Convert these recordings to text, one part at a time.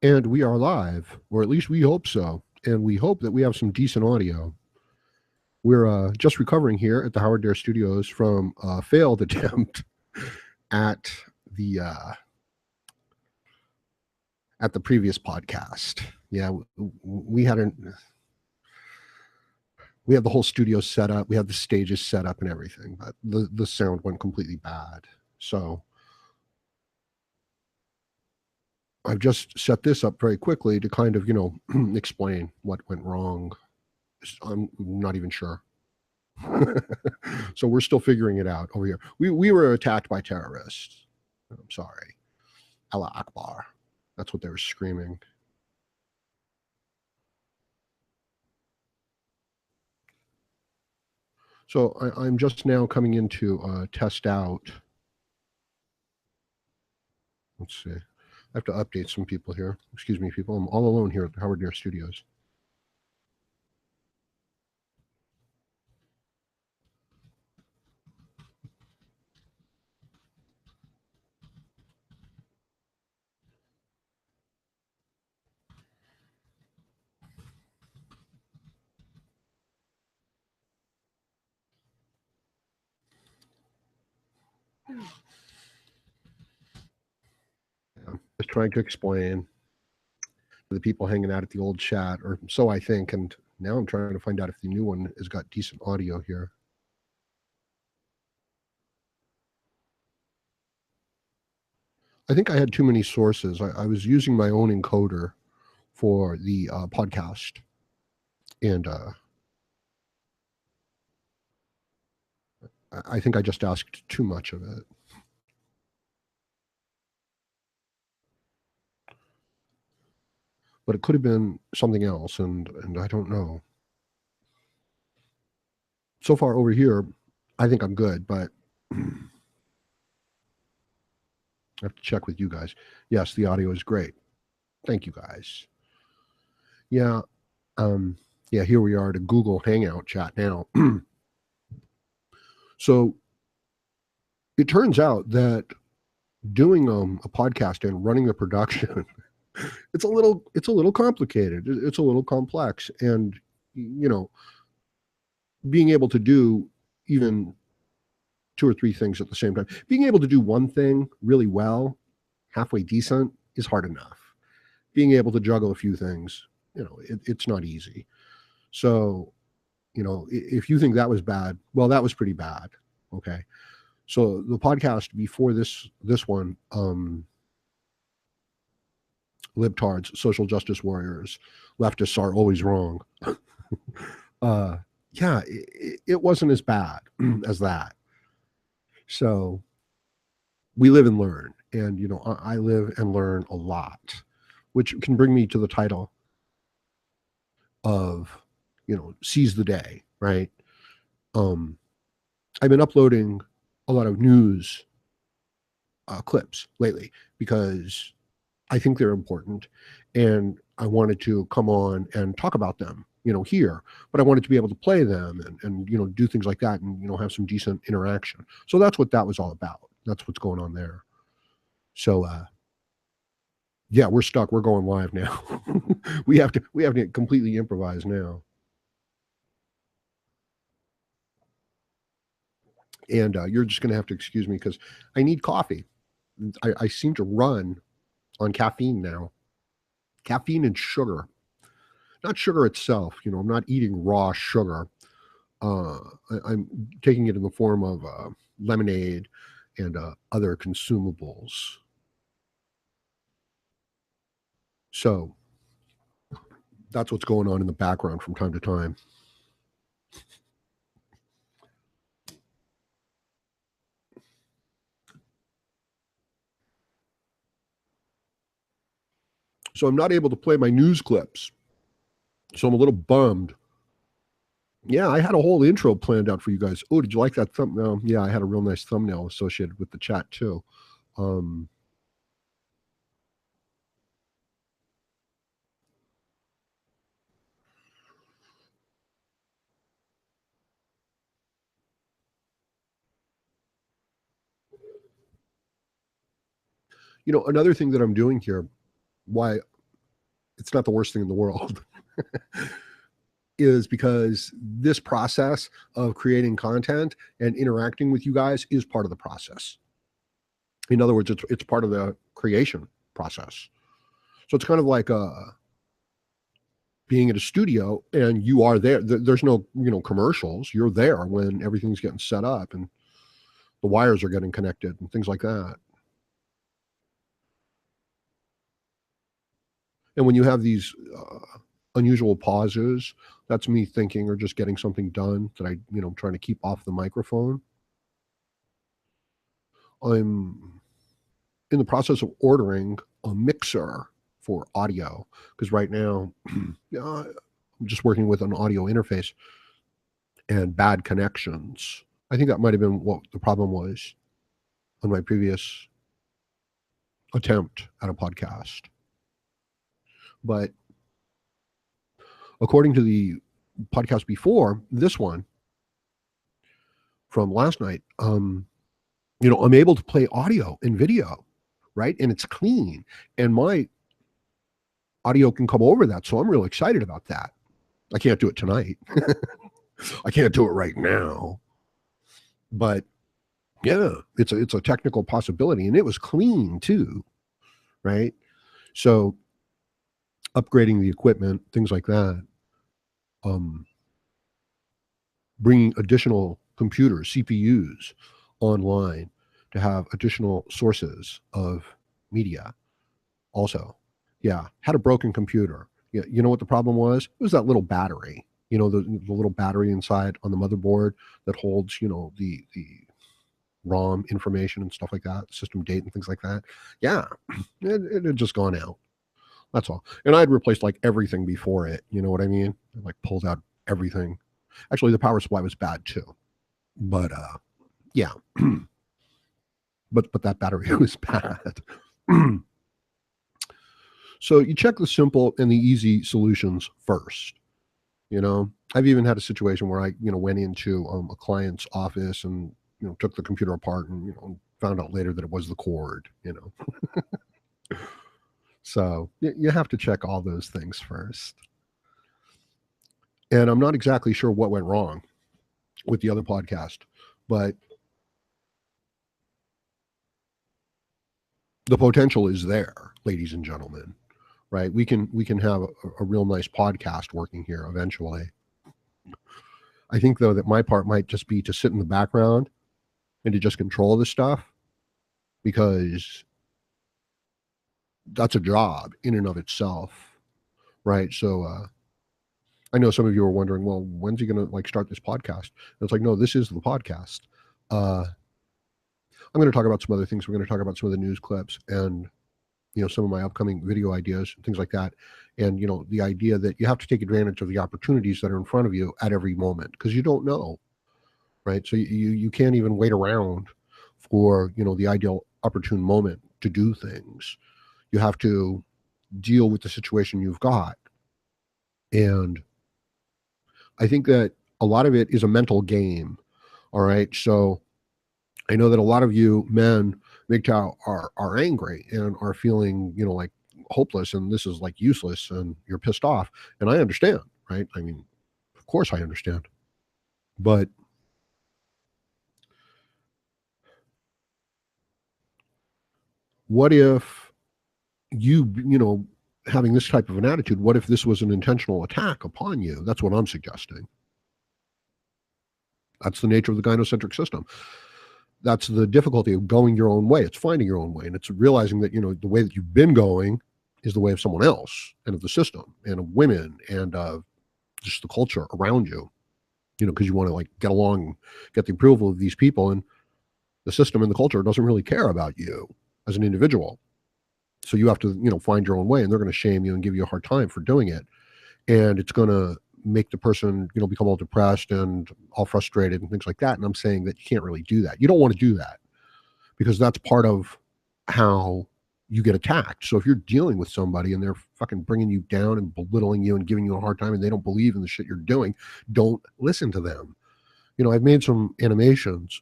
And we are live, or at least we hope so. And we hope that we have some decent audio. We're just recovering here at the Howard Dare Studios from a failed attempt at the uh, at the previous podcast. Yeah, we had we had the whole studio set up, we had the stages set up and everything, but the sound went completely bad. So I've just set this up very quickly to kind of explain what went wrong. I'm not even sure. So we're still figuring it out over here. We were attacked by terrorists. I'm sorry. Allah Akbar. That's what they were screaming. So I'm just now coming in to test out. Let's see. I have to update some people here. Excuse me, people. I'm all alone here at the Howard Dare Studios. Yeah, just trying to explain to the people hanging out at the old chat, or so I think. And now I'm trying to find out if the new one has got decent audio here. I think I had too many sources. I was using my own encoder for the podcast, and I think I just asked too much of it. But it could have been something else, and I don't know. So far over here, I think I'm good, but I have to check with you guys. Yes, the audio is great. Thank you guys. Yeah, um, yeah. Here we are to Google Hangout chat now. So it turns out that doing a podcast and running the production, it's a little complicated. It's a little complex, and being able to do even two or three things at the same time. Being able to do one thing really well, halfway decent, is hard enough. Being able to juggle a few things, it's not easy. So, if you think that was bad, well, that was pretty bad. Okay. So the podcast before this one, libtards, social justice warriors, leftists are always wrong. uh, yeah, it wasn't as bad as that. So we live and learn, and I live and learn a lot, which can bring me to the title of seize the day, right? um I've been uploading a lot of news clips lately because I think they're important, and I wanted to come on and talk about them here, but I wanted to be able to play them and do things like that, and have some decent interaction. So that's what that was all about. That's what's going on there. So yeah, we're stuck. We're going live now. We have to completely improvise now. And you're just going to have to excuse me because I need coffee. I seem to run on caffeine now. Caffeine and sugar, not sugar itself. I'm not eating raw sugar. I'm taking it in the form of lemonade and other consumables. So that's what's going on in the background from time to time. So I'm not able to play my news clips. So I'm a little bummed. Yeah, I had a whole intro planned out for you guys. Oh, did you like that thumbnail? Yeah, I had a real nice thumbnail associated with the chat too. Um, another thing that I'm doing here, why it's not the worst thing in the world, is because this process of creating content and interacting with you guys is part of the process. In other words, it's part of the creation process. So it's kind of like being at a studio and you are there. There's no, commercials. You're there when everything's getting set up and the wires are getting connected and things like that. And when you have these unusual pauses, that's me thinking or just getting something done that I'm trying to keep off the microphone. I'm in the process of ordering a mixer for audio because right now I'm just working with an audio interface and bad connections. I think that might have been what the problem was on my previous attempt at a podcast. But according to the podcast before this one from last night, I'm able to play audio and video, right? And it's clean. And my audio can come over that. So I'm really excited about that. I can't do it tonight. I can't do it right now. But yeah, it's a technical possibility. And it was clean too, right? So upgrading the equipment, things like that. Bringing additional computers, CPUs online to have additional sources of media. Also, yeah, had a broken computer. Yeah, you know what the problem was? It was that little battery. The little battery inside on the motherboard that holds, the ROM information and stuff like that, system date and things like that. Yeah, it had just gone out. That's all. And I'd replaced like everything before it. You know what I mean? I like pulled out everything. Actually, the power supply was bad too. But yeah. but that battery was bad. So you check the simple and the easy solutions first. I've even had a situation where I, went into a client's office and, took the computer apart and, found out later that it was the cord, So you have to check all those things first. And I'm not exactly sure what went wrong with the other podcast, but the potential is there, ladies and gentlemen, right? We can have a real nice podcast working here eventually. I think though that my part might just be to sit in the background and to just control the stuff, because that's a job in and of itself, right? So I know some of you are wondering, well, when's he going to like start this podcast? And it's like, no, this is the podcast. I'm going to talk about some other things. We're going to talk about some of the news clips and, some of my upcoming video ideas, things like that. And, the idea that you have to take advantage of the opportunities that are in front of you at every moment, because you don't know, right? So you can't even wait around for, the ideal opportune moment to do things. You have to deal with the situation you've got. And I think that a lot of it is a mental game. All right. So I know that a lot of you men, MGTOW, are angry and are feeling, like hopeless and this is like useless and you're pissed off. And I understand, right? I mean, of course I understand. But what if you having this type of an attitude, what if this was an intentional attack upon you? That's what I'm suggesting. That's the nature of the gynocentric system. That's the difficulty of going your own way. It's finding your own way. And it's realizing that, the way that you've been going is the way of someone else and of the system and of women and just the culture around you, because you want to like get along, get the approval of these people. And the system and the culture doesn't really care about you as an individual. So you have to, find your own way, and they're going to shame you and give you a hard time for doing it. And it's going to make the person, become all depressed and all frustrated and things like that. And I'm saying that you can't really do that. You don't want to do that because that's part of how you get attacked. So if you're dealing with somebody and they're fucking bringing you down and belittling you and giving you a hard time and they don't believe in the shit you're doing, don't listen to them. I've made some animations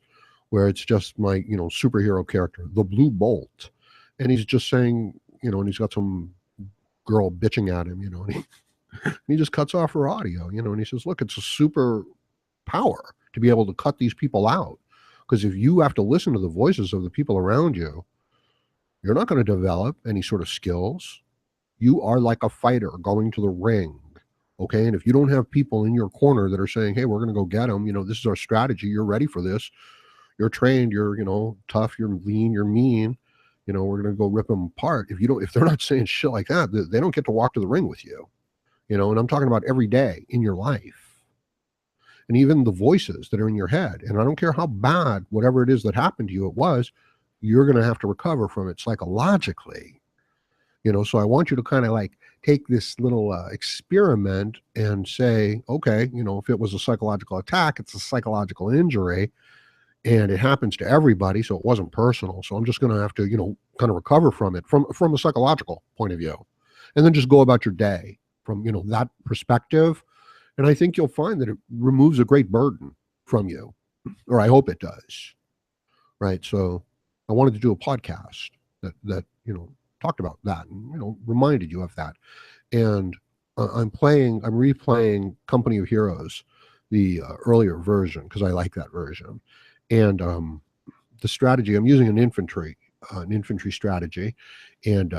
where it's just my, superhero character, the Blue Bolt. And he's just saying, and he's got some girl bitching at him, and he just cuts off her audio, and he says, look, it's a super power to be able to cut these people out. Because if you have to listen to the voices of the people around you, you're not going to develop any sort of skills. You are like a fighter going to the ring. Okay. And if you don't have people in your corner that are saying, hey, we're going to go get them, this is our strategy. You're ready for this. You're trained. You're, tough. You're lean. You're mean. We're going to go rip them apart. If they're not saying shit like that, they don't get to walk to the ring with you, and I'm talking about every day in your life. And even the voices that are in your head. And I don't care how bad, whatever it is that happened to you, it was, you're going to have to recover from it psychologically. So I want you to kind of like take this little experiment and say, okay, if it was a psychological attack, it's a psychological injury and it happens to everybody. So it wasn't personal. So I'm just going to have to, kind of recover from it from a psychological point of view, and then just go about your day from, that perspective. And I think you'll find that it removes a great burden from you, or I hope it does. Right. So I wanted to do a podcast that talked about that and, reminded you of that. And I'm replaying Company of Heroes, the earlier version, because I like that version. And the strategy, I'm using an infantry strategy. And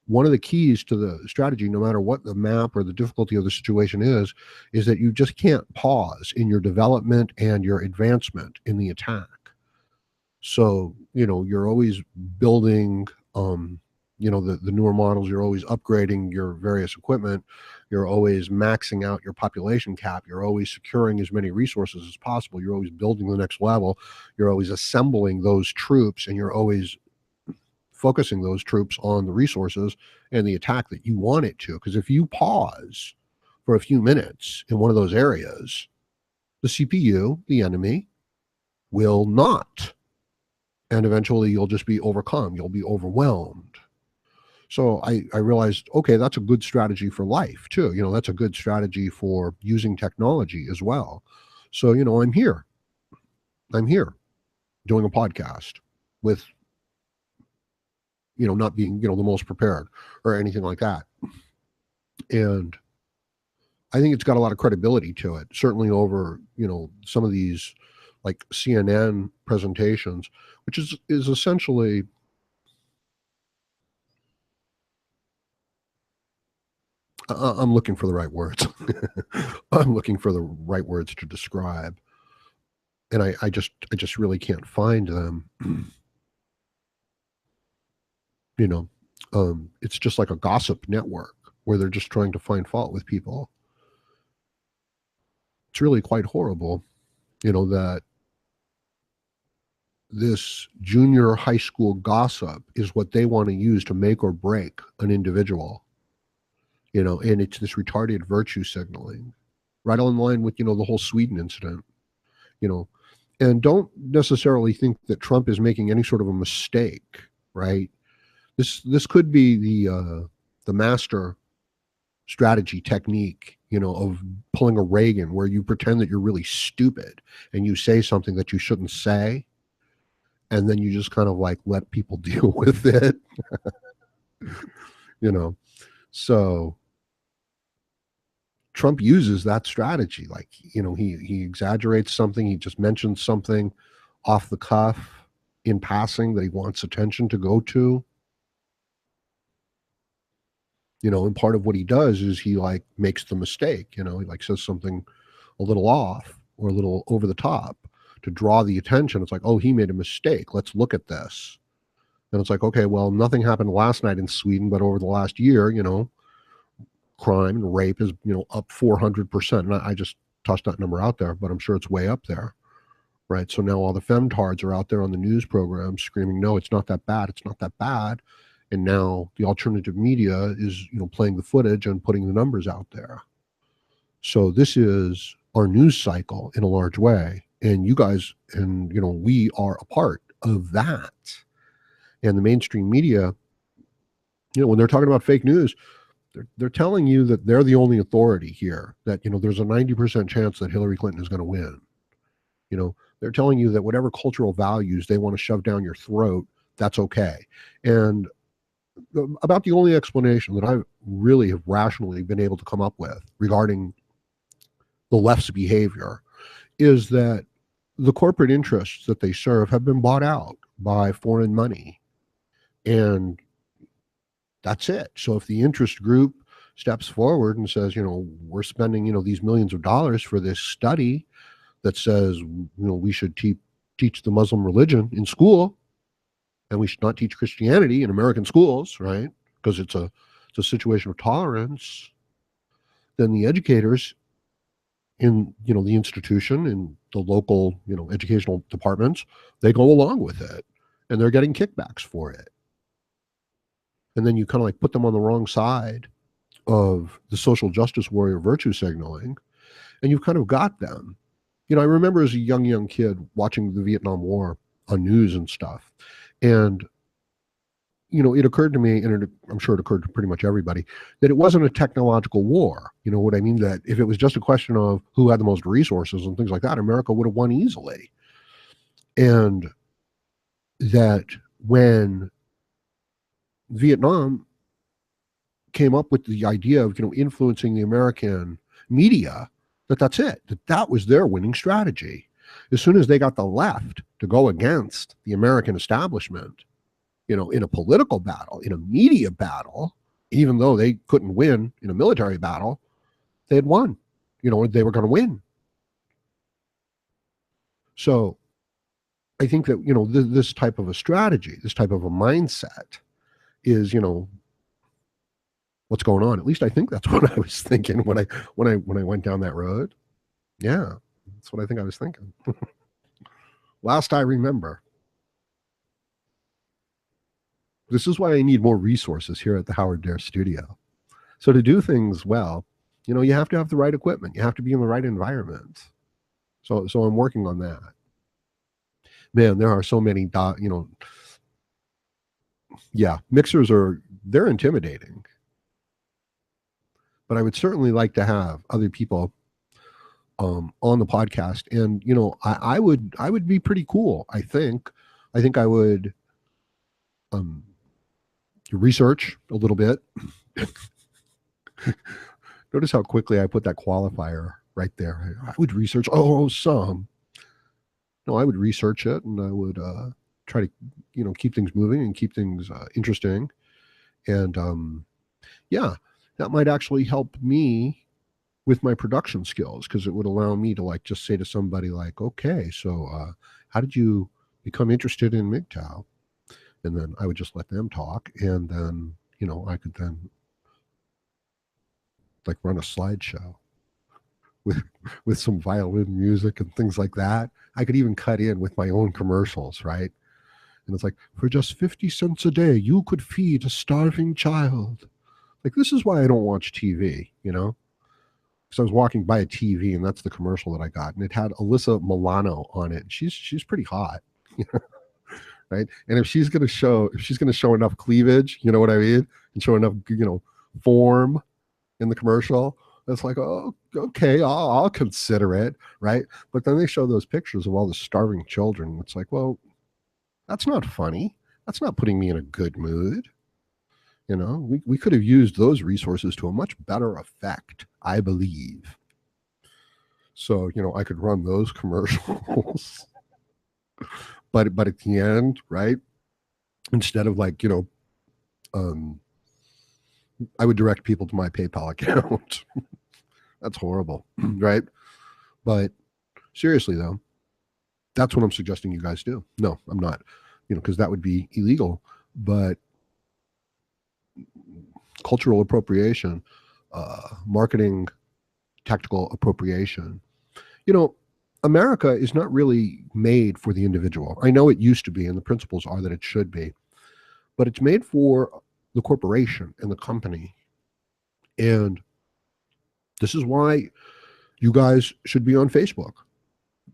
one of the keys to the strategy, no matter what the map or the difficulty of the situation is that you just can't pause in your development and your advancement in the attack. So, you're always building, the newer models, you're always upgrading your various equipment. You're always maxing out your population cap. You're always securing as many resources as possible. You're always building the next level. You're always assembling those troops, and you're always focusing those troops on the resources and the attack that you want it to. Because if you pause for a few minutes in one of those areas, the CPU, the enemy, will not. And eventually you'll just be overcome. You'll be overwhelmed. So I realized, okay, that's a good strategy for life too. That's a good strategy for using technology as well. So, I'm here doing a podcast with, not being, the most prepared or anything like that. And I think it's got a lot of credibility to it, certainly over, some of these like CNN presentations, which is essentially, I'm looking for the right words. I'm looking for the right words to describe. And I just really can't find them. It's just like a gossip network where they're just trying to find fault with people. It's really quite horrible, that this junior high school gossip is what they want to use to make or break an individual, and it's this retarded virtue signaling, right on line with, the whole Sweden incident, and don't necessarily think that Trump is making any sort of a mistake, right? This could be the master strategy technique, of pulling a Reagan, where you pretend that you're really stupid and you say something that you shouldn't say, and then you just kind of like let people deal with it. So Trump uses that strategy. Like, he exaggerates something. He just mentions something off the cuff in passing that he wants attention to go to. And part of what he does is he like makes the mistake, he like says something a little off or a little over the top to draw the attention. It's like, oh, he made a mistake. Let's look at this. And it's like, okay, well, nothing happened last night in Sweden, but over the last year, crime and rape is, up 400%. And I just tossed that number out there, but I'm sure it's way up there. Right. So now all the femtards are out there on the news programs screaming, no, it's not that bad. It's not that bad. And now the alternative media is, playing the footage and putting the numbers out there. So this is our news cycle in a large way. And you guys and, we are a part of that. And the mainstream media, when they're talking about fake news, they're telling you that they're the only authority here, that, there's a 90% chance that Hillary Clinton is going to win. They're telling you that whatever cultural values they want to shove down your throat, that's okay. And about the only explanation that I really have rationally been able to come up with regarding the left's behavior is that the corporate interests that they serve have been bought out by foreign money. And that's it. So if the interest group steps forward and says, we're spending, these millions of dollars for this study that says, we should teach the Muslim religion in school, and we should not teach Christianity in American schools, right? Because it's a situation of tolerance. Then the educators in the institution, in the local educational departments, they go along with it, and they're getting kickbacks for it. And then you kind of like put them on the wrong side of the social justice warrior virtue signaling, and you've kind of got them. I remember as a young kid watching the Vietnam War on news and stuff, and it occurred to me, and I'm sure it occurred to pretty much everybody, that it wasn't a technological war. You know what I mean? That if it was just a question of who had the most resources and things like that, America would have won easily. And that when Vietnam came up with the idea of influencing the American media, that's it, that was their winning strategy. As soon as they got the left to go against the American establishment, in a political battle, in a media battle, even though they couldn't win in a military battle, they had won. They were going to win. So I think that this type of a strategy, this type of a mindset is what's going on. At least I think that's what I was thinking when I went down that road. Yeah, that's what I think I was thinking. Last I remember. This is why I need more resources here at the Howard Dare studio. So to do things well, you have to have the right equipment. You have to be in the right environment. So I'm working on that. Man, there are so many, mixers they're intimidating. But I would certainly like to have other people on the podcast. And, I would be pretty cool. I think I would research a little bit. Notice how quickly I put that qualifier right there. I would research. Some. No, I would research it, and I would try to, keep things moving and keep things interesting. And that might actually help me with my production skills, because it would allow me to like just say to somebody like, okay, so how did you become interested in MGTOW? And then I would just let them talk, and then I could then like run a slideshow with some violin music and things like that. I could even cut in with my own commercials, right? And it's like, for just 50 cents a day, you could feed a starving child. Like, this is why I don't watch TV, because I was walking by a TV, and that's the commercial that I got, and it had Alyssa Milano on it. She's pretty hot, right? And if she's gonna show enough cleavage, you know what I mean, and show enough form in the commercial, it's like, oh, okay, I'll consider it, right? But then they show those pictures of all the starving children. It's like, well, that's not funny. That's not putting me in a good mood. We could have used those resources to a much better effect, I believe. So, I could run those commercials. But at the end, right, instead of like, I would direct people to my PayPal account. That's horrible, right? But seriously, though, that's what I'm suggesting you guys do. No, I'm not, because that would be illegal. But cultural appropriation, marketing, tactical appropriation. America is not really made for the individual. I know it used to be, and the principles are that it should be, but it's made for the corporation and the company. And this is why you guys should be on Facebook.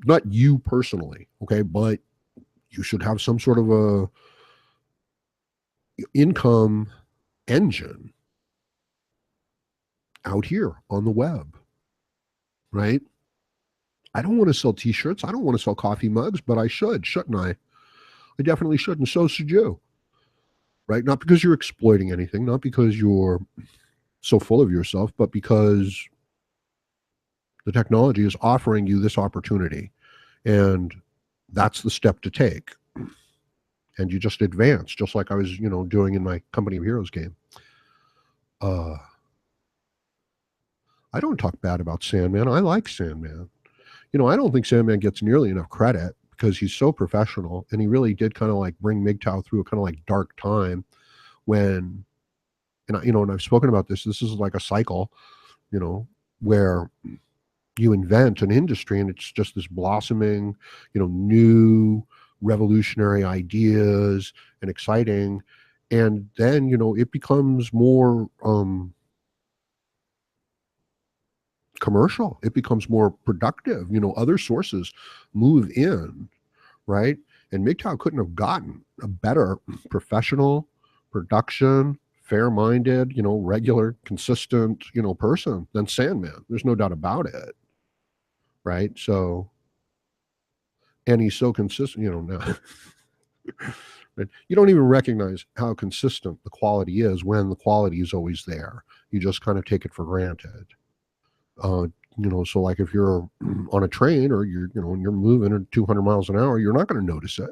Not you personally, okay, but you should have some sort of a income engine out here on the web, right? I don't want to sell t-shirts. I don't want to sell coffee mugs, but I should, shouldn't I? I definitely should, and so should you, right? Not because you're exploiting anything, not because you're so full of yourself, but because the technology is offering you this opportunity. And that's the step to take. And you just advance, just like I was, doing in my Company of Heroes game. Uh, I don't talk bad about Sandman. I like Sandman. I don't think Sandman gets nearly enough credit because he's so professional, and he really did kind of like bring MGTOW through a kind of like dark time when, and I've spoken about this. This is like a cycle, where you invent an industry and it's just this blossoming, new revolutionary ideas and exciting. And then, it becomes more commercial. It becomes more productive. Other sources move in, right? And MGTOW couldn't have gotten a better professional production, fair-minded, regular, consistent, person than Sandman. There's no doubt about it, right? So, and he's so consistent, now. Right? You don't even recognize how consistent the quality is when the quality is always there. You just kind of take it for granted. Uh, so like if you're on a train or and you're moving at 200 miles an hour, you're not going to notice it.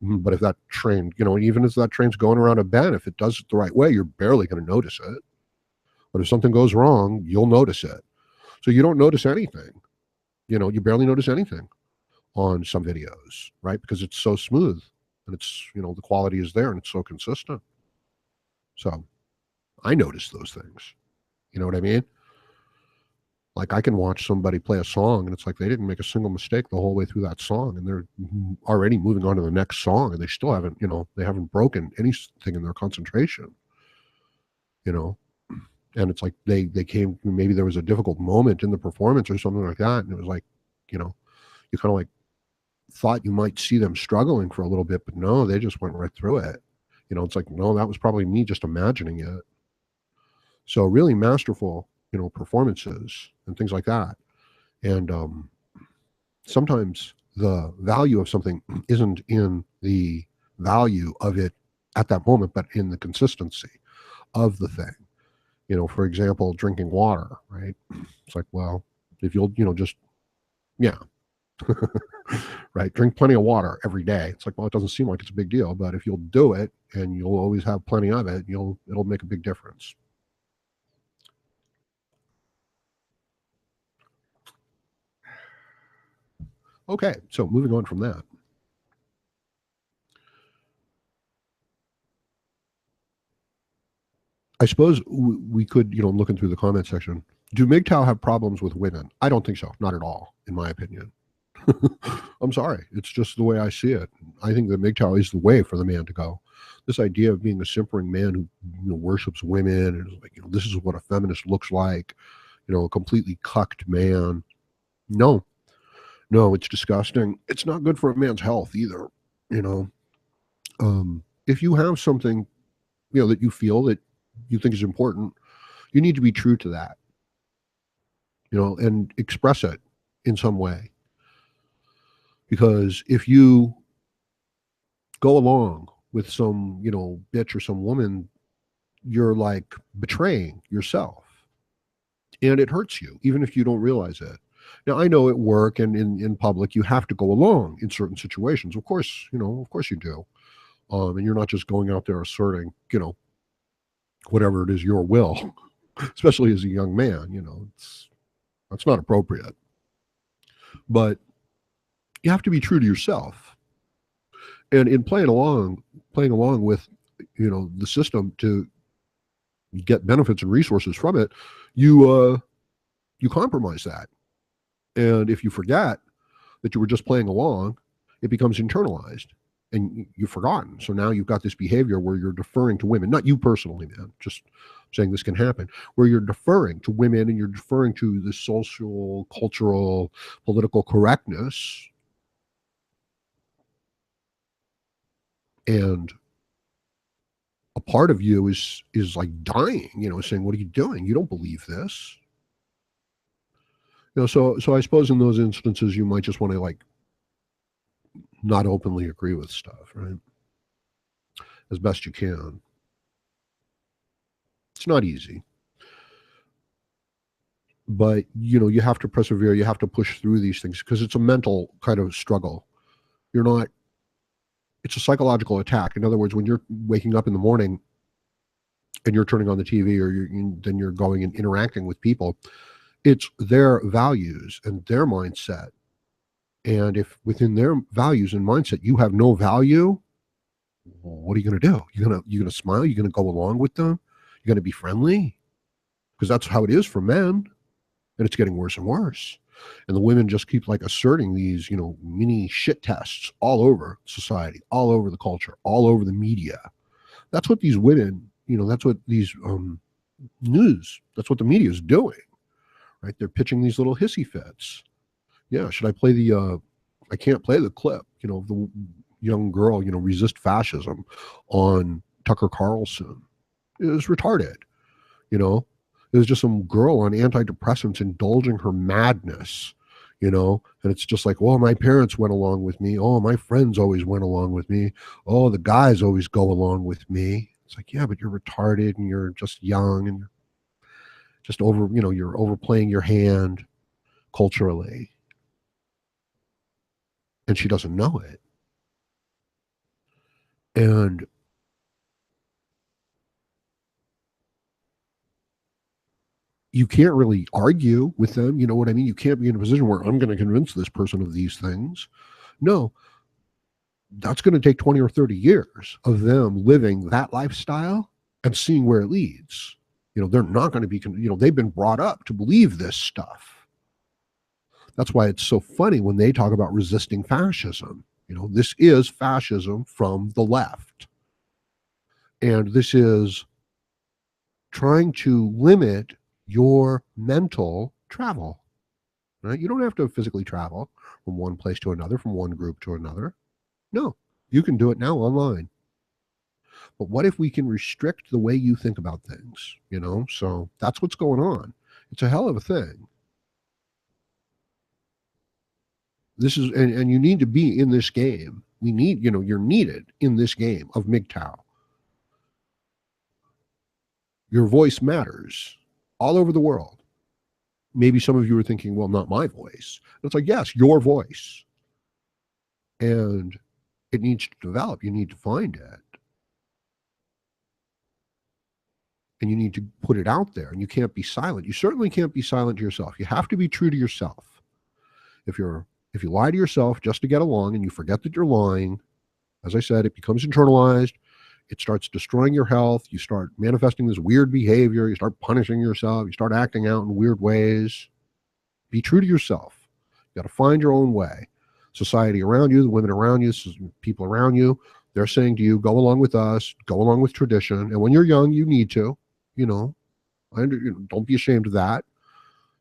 But if that train, even if that train's going around a bend, if it does it the right way, you're barely going to notice it. But if something goes wrong, you'll notice it. So you don't notice anything. You barely notice anything on some videos, right? Because it's so smooth and it's, the quality is there and it's so consistent. So I notice those things. You know what I mean? Like I can watch somebody play a song and it's like they didn't make a single mistake the whole way through that song, and they're already moving on to the next song, and they still haven't, they haven't broken anything in their concentration, you know. And it's like they came, maybe there was a difficult moment in the performance or something like that, and it was like, you kind of like thought you might see them struggling for a little bit, but no, they just went right through it. It's like, no, that was probably me just imagining it. So really masterful, performances and things like that. And sometimes the value of something isn't in the value of it at that moment, but in the consistency of the thing. For example, drinking water, right? It's like, well, if you'll, just, yeah, right, drink plenty of water every day. It's like, well, it doesn't seem like it's a big deal, but if you'll do it and you'll always have plenty of it, it'll make a big difference. Okay, so moving on from that. I suppose we could, looking through the comment section, do MGTOW have problems with women? I don't think so. Not at all, in my opinion. I'm sorry. It's just the way I see it. I think that MGTOW is the way for the man to go. This idea of being a simpering man who worships women and is like, this is what a feminist looks like, a completely cucked man. No, it's disgusting. It's not good for a man's health either. If you have something, that you feel that you think is important, you need to be true to that, and express it in some way. Because if you go along with some, bitch or some woman, you're like betraying yourself. And it hurts you, even if you don't realize it. Now, I know at work and in public, you have to go along in certain situations. Of course, you do. And you're not just going out there asserting, whatever it is your will, especially as a young man, that's not appropriate. But you have to be true to yourself. And in playing along with, the system to get benefits and resources from it, you compromise that. And if you forget that you were just playing along, it becomes internalized and you've forgotten. So now you've got this behavior where you're deferring to women, not you personally, man, just saying this can happen, where you're deferring to women and you're deferring to the social, cultural, political correctness. And a part of you is like dying, saying, what are you doing? You don't believe this. So I suppose in those instances, you might just want to like not openly agree with stuff, right? as best you can. It's not easy, but you have to persevere. You have to push through these things because it's a mental kind of struggle. You're not. It's a psychological attack. In other words, when you're waking up in the morning and you're turning on the TV, or then you're going and interacting with people, it's their values and their mindset. And if within their values and mindset you have no value, what are you going to do? You're gonna smile. You're gonna go along with them. You're gonna be friendly because that's how it is for men, and it's getting worse and worse. And the women just keep like asserting these, mini shit tests all over society, all over the culture, all over the media. That's what these women, that's what these news, that's what the media is doing, right? They're pitching these little hissy fits. Yeah, should I play I can't play the clip, the young girl, resist fascism on Tucker Carlson. It was retarded, It was just some girl on antidepressants indulging her madness, and it's just like, well, my parents went along with me. Oh, my friends always went along with me. Oh, the guys always go along with me. It's like, yeah, but you're retarded and you're just young and you're just you're overplaying your hand culturally. And she doesn't know it. And you can't really argue with them. You know what I mean? You can't be in a position where I'm going to convince this person of these things. No, that's going to take 20 or 30 years of them living that lifestyle and seeing where it leads. They're not going to be, they've been brought up to believe this stuff. That's why it's so funny when they talk about resisting fascism. This is fascism from the left. And this is trying to limit your mental travel, right? You don't have to physically travel from one place to another, from one group to another. No, you can do it now online. But what if we can restrict the way you think about things, So that's what's going on. It's a hell of a thing. This is, and you need to be in this game. We need, you're needed in this game of MGTOW. Your voice matters all over the world. Maybe some of you are thinking, well, not my voice. It's like, yes, your voice. And it needs to develop. You need to find it. And you need to put it out there. And you can't be silent. You certainly can't be silent to yourself. You have to be true to yourself. If you lie to yourself just to get along and you forget that you're lying, as I said, it becomes internalized. It starts destroying your health. You start manifesting this weird behavior. You start punishing yourself. You start acting out in weird ways. Be true to yourself. You got to find your own way. Society around you, the women around you, people around you, they're saying to you, go along with us, go along with tradition. And when you're young, you need to, don't be ashamed of that.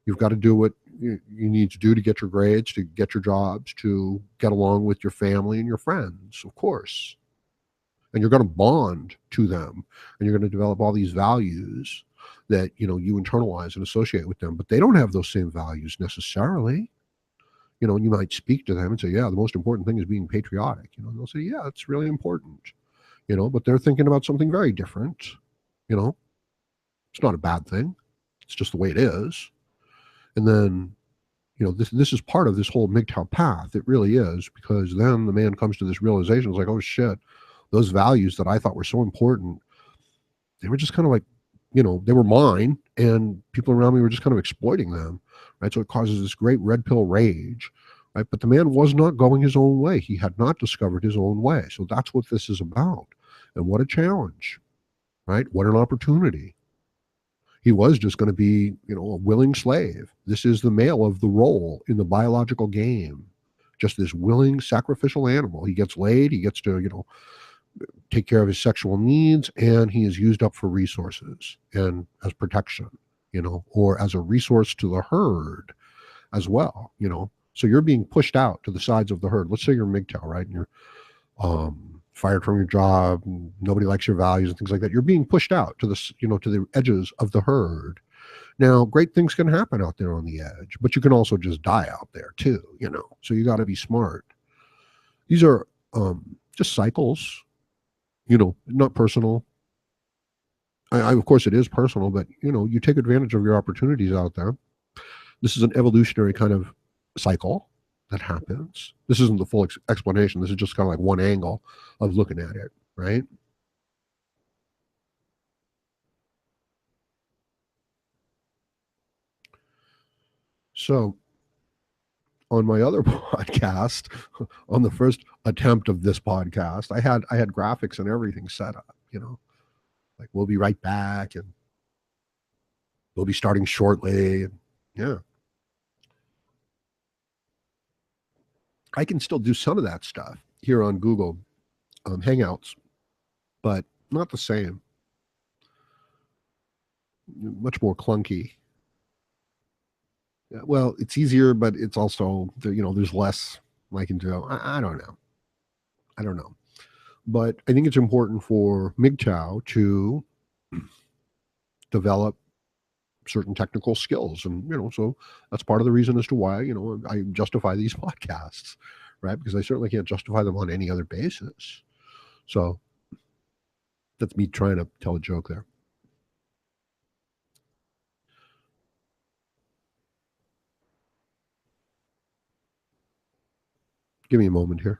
You've got to do what you need to do to get your grades, to get your jobs, to get along with your family and your friends, of course. And you're going to bond to them, and you're going to develop all these values that you internalize and associate with them. But they don't have those same values necessarily. And you might speak to them and say, yeah, the most important thing is being patriotic. They'll say, yeah, it's really important. But they're thinking about something very different. It's not a bad thing. It's just the way it is. And then this is part of this whole MGTOW path. It really is, because then the man comes to this realization. It's like, oh shit, those values that I thought were so important, they were just kind of like, they were mine, and people around me were just kind of exploiting them, right? So it causes this great red pill rage, right? But the man was not going his own way. He had not discovered his own way. So that's what this is about. And what a challenge, right? What an opportunity. He was just going to be, a willing slave. This is the male of the role in the biological game. Just this willing, sacrificial animal. He gets laid. He gets to, take care of his sexual needs, and he is used up for resources and as protection, or as a resource to the herd as well, So you're being pushed out to the sides of the herd. Let's say you're MGTOW, right? And you're fired from your job, and nobody likes your values and things like that. You're being pushed out to the, to the edges of the herd. Now, great things can happen out there on the edge, but you can also just die out there too, So you got to be smart. These are just cycles. not personal. Of course, it is personal, but you take advantage of your opportunities out there. This is an evolutionary kind of cycle that happens. This isn't the full explanation. This is just kind of like one angle of looking at it, right? So, on my other podcast, on the first attempt of this podcast, I had graphics and everything set up. Like we'll be right back, and we'll be starting shortly. And yeah, I can still do some of that stuff here on Google Hangouts, but not the same. Much more clunky. Yeah, well, it's easier, but it's also there's less I can do. I don't know. I don't know. But I think it's important for MGTOW to develop certain technical skills, and so that's part of the reason as to why I justify these podcasts, right? Because I certainly can't justify them on any other basis. So that's me trying to tell a joke there. Give me a moment here.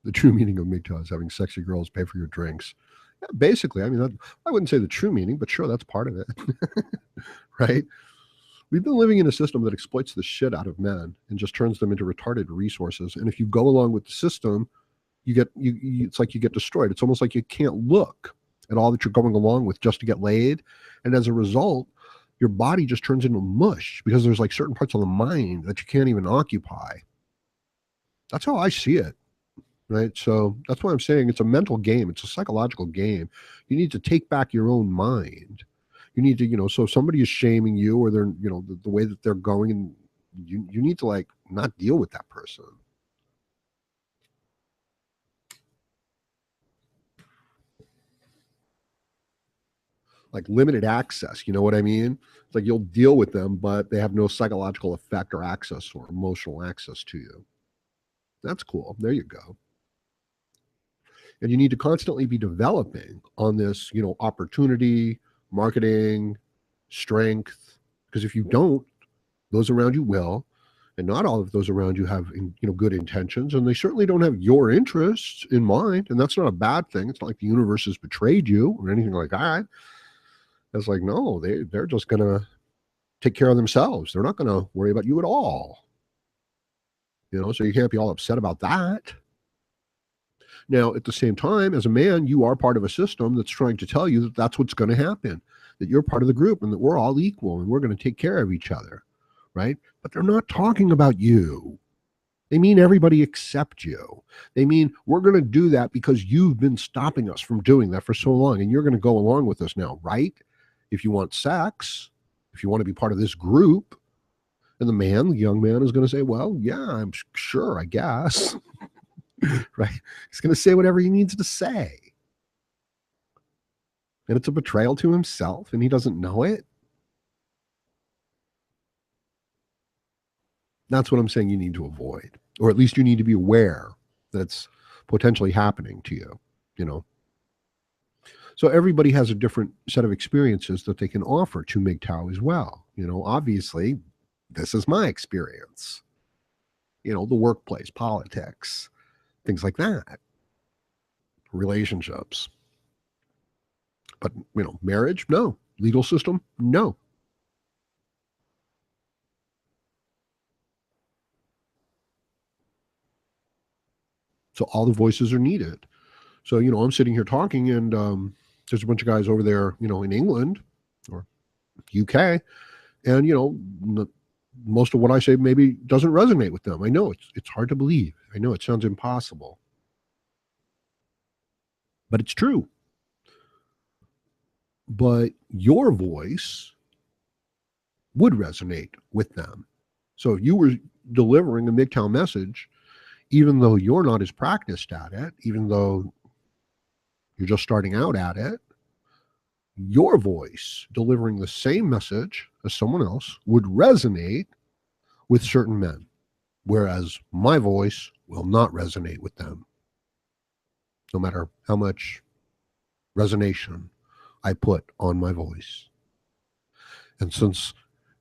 The true meaning of MGTOW is having sexy girls pay for your drinks. Yeah, basically, I mean, I wouldn't say the true meaning, but sure, that's part of it, right? We've been living in a system that exploits the shit out of men and just turns them into retarded resources. And if you go along with the system, it's like you get destroyed. It's almost like you can't look at all that you're going along with just to get laid. And as a result, your body just turns into mush because there's like certain parts of the mind that you can't even occupy. That's how I see it. Right. So that's why I'm saying it's a mental game. It's a psychological game. You need to take back your own mind. You need to, so if somebody is shaming you or they're, the way that they're going, and you need to like not deal with that person. Like limited access, you know what I mean? It's like you'll deal with them, but they have no psychological effect or access or emotional access to you. That's cool. There you go. And you need to constantly be developing on this, opportunity, marketing, strength. Because if you don't, those around you will, and not all of those around you have good intentions, and they certainly don't have your interests in mind. And that's not a bad thing. It's not like the universe has betrayed you or anything like that. It's like, no, they're just gonna take care of themselves. They're not gonna worry about you at all. So you can't be all upset about that. Now, at the same time, as a man, you are part of a system that's trying to tell you that that's what's going to happen, that you're part of the group and that we're all equal and we're going to take care of each other, right? But they're not talking about you. They mean everybody except you. They mean we're going to do that because you've been stopping us from doing that for so long, and you're going to go along with us now, right? If you want sex, if you want to be part of this group, and the young man is going to say, well, yeah, I'm sure, I guess. Right? He's going to say whatever he needs to say. And it's a betrayal to himself, and he doesn't know it. That's what I'm saying you need to avoid. Or at least you need to be aware that it's potentially happening to you. So everybody has a different set of experiences that they can offer to MGTOW as well. Obviously, this is my experience. The workplace, politics, things like that, relationships. But, marriage, no. Legal system, no. So all the voices are needed. So, I'm sitting here talking, and there's a bunch of guys over there, in England or UK, and, most of what I say maybe doesn't resonate with them. I know it's hard to believe. I know it sounds impossible, but it's true. But your voice would resonate with them. So if you were delivering a MGTOW message, even though you're not as practiced at it, even though you're just starting out at it, your voice delivering the same message as someone else would resonate with certain men, whereas my voice will not resonate with them. no matter how much resonation I put on my voice. And since,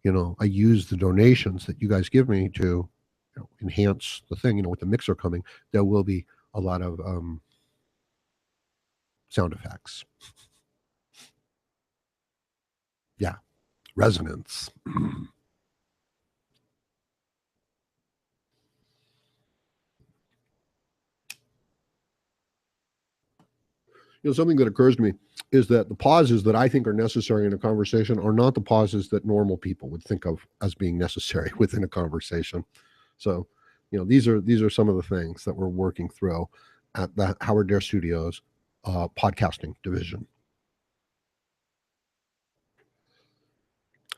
I use the donations that you guys give me to, enhance the thing, with the mixer coming, there will be a lot of sound effects. Yeah, resonance. Something that occurs to me is that the pauses that I think are necessary in a conversation are not the pauses that normal people would think of as being necessary within a conversation. So, these are some of the things that we're working through at the Howard Dare Studios podcasting division.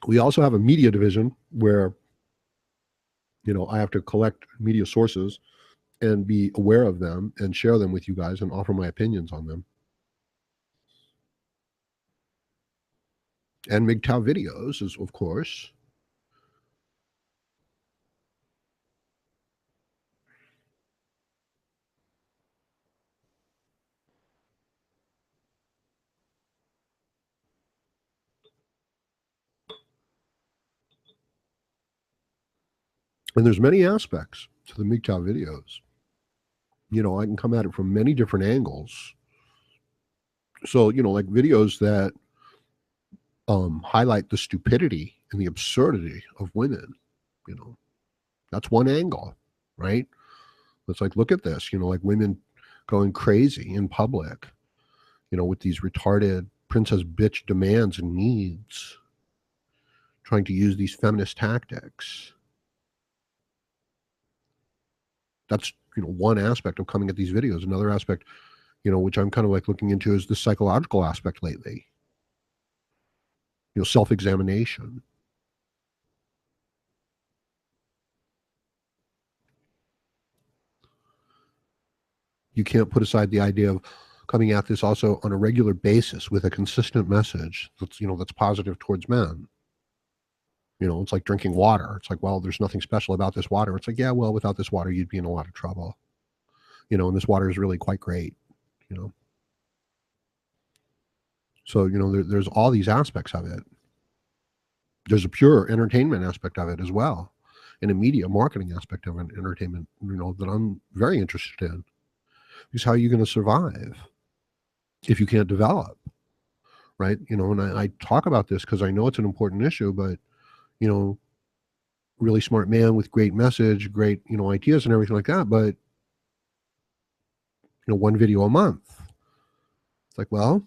We also have a media division where, I have to collect media sources and be aware of them and share them with you guys and offer my opinions on them. And MGTOW videos is, of course. And there's many aspects to the MGTOW videos. I can come at it from many different angles. So, like videos that highlight the stupidity and the absurdity of women, you know, that's one angle, right? It's like, look at this, like women going crazy in public, with these retarded princess bitch demands and needs, trying to use these feminist tactics. That's, one aspect of coming at these videos. Another aspect, which I'm kind of like looking into is the psychological aspect lately, self-examination. You can't put aside the idea of coming at this also on a regular basis with a consistent message that's positive towards men. It's like drinking water. It's like, well, there's nothing special about this water. It's like, yeah, well, without this water, you'd be in a lot of trouble. And this water is really quite great. You know, so there's all these aspects of it. There's a pure entertainment aspect of it as well, and a media marketing aspect of an entertainment. That I'm very interested in. Because how are you going to survive if you can't develop? Right? And I talk about this because I know it's an important issue, but you know, really smart man with great message, great, ideas and everything like that. But, one video a month. It's like, well,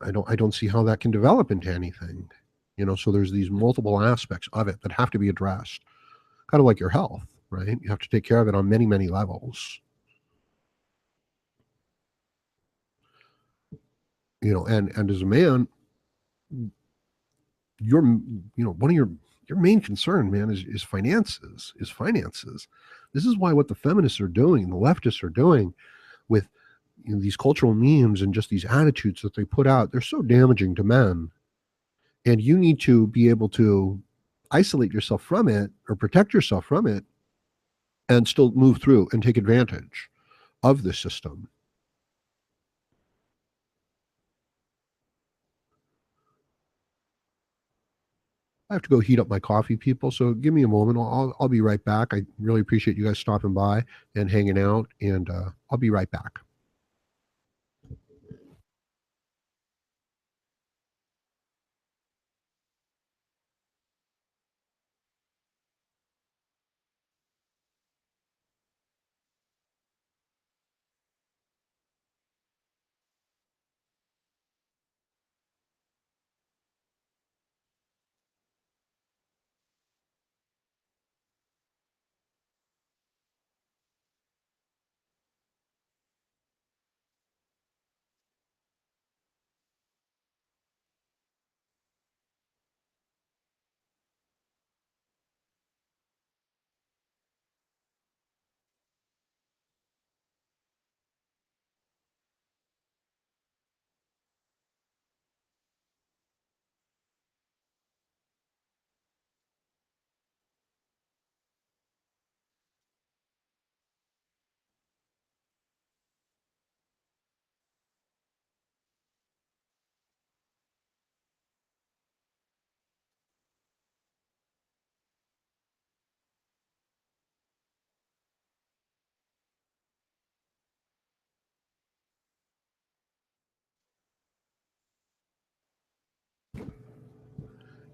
I don't see how that can develop into anything. So there's these multiple aspects of it that have to be addressed. Kind of like your health, right? You have to take care of it on many, many levels. And as a man, your one of your main concern, man, is finances. Is finances. This is why what the feminists are doing and the leftists are doing with these cultural memes and just these attitudes that they put out, they're so damaging to men. And you need to be able to isolate yourself from it or protect yourself from it and still move through and take advantage of the system. I have to go heat up my coffee, people. So give me a moment. I'll be right back. I really appreciate you guys stopping by and hanging out. And I'll be right back.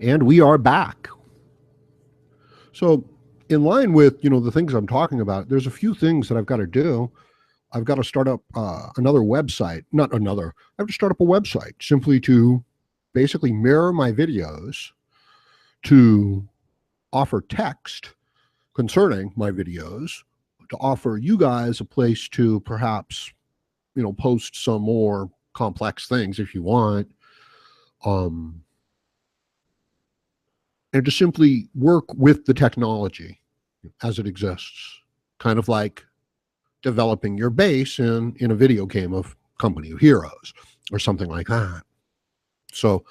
And we are back. So, in line with the things I'm talking about, there's a few things that I've got to do. I've got to start up another website, not another. I have to start up a website simply to basically mirror my videos, to offer text concerning my videos, to offer you guys a place to perhaps post some more complex things if you want, and to simply work with the technology as it exists, kind of like developing your base in a video game of Company of Heroes or something like that. So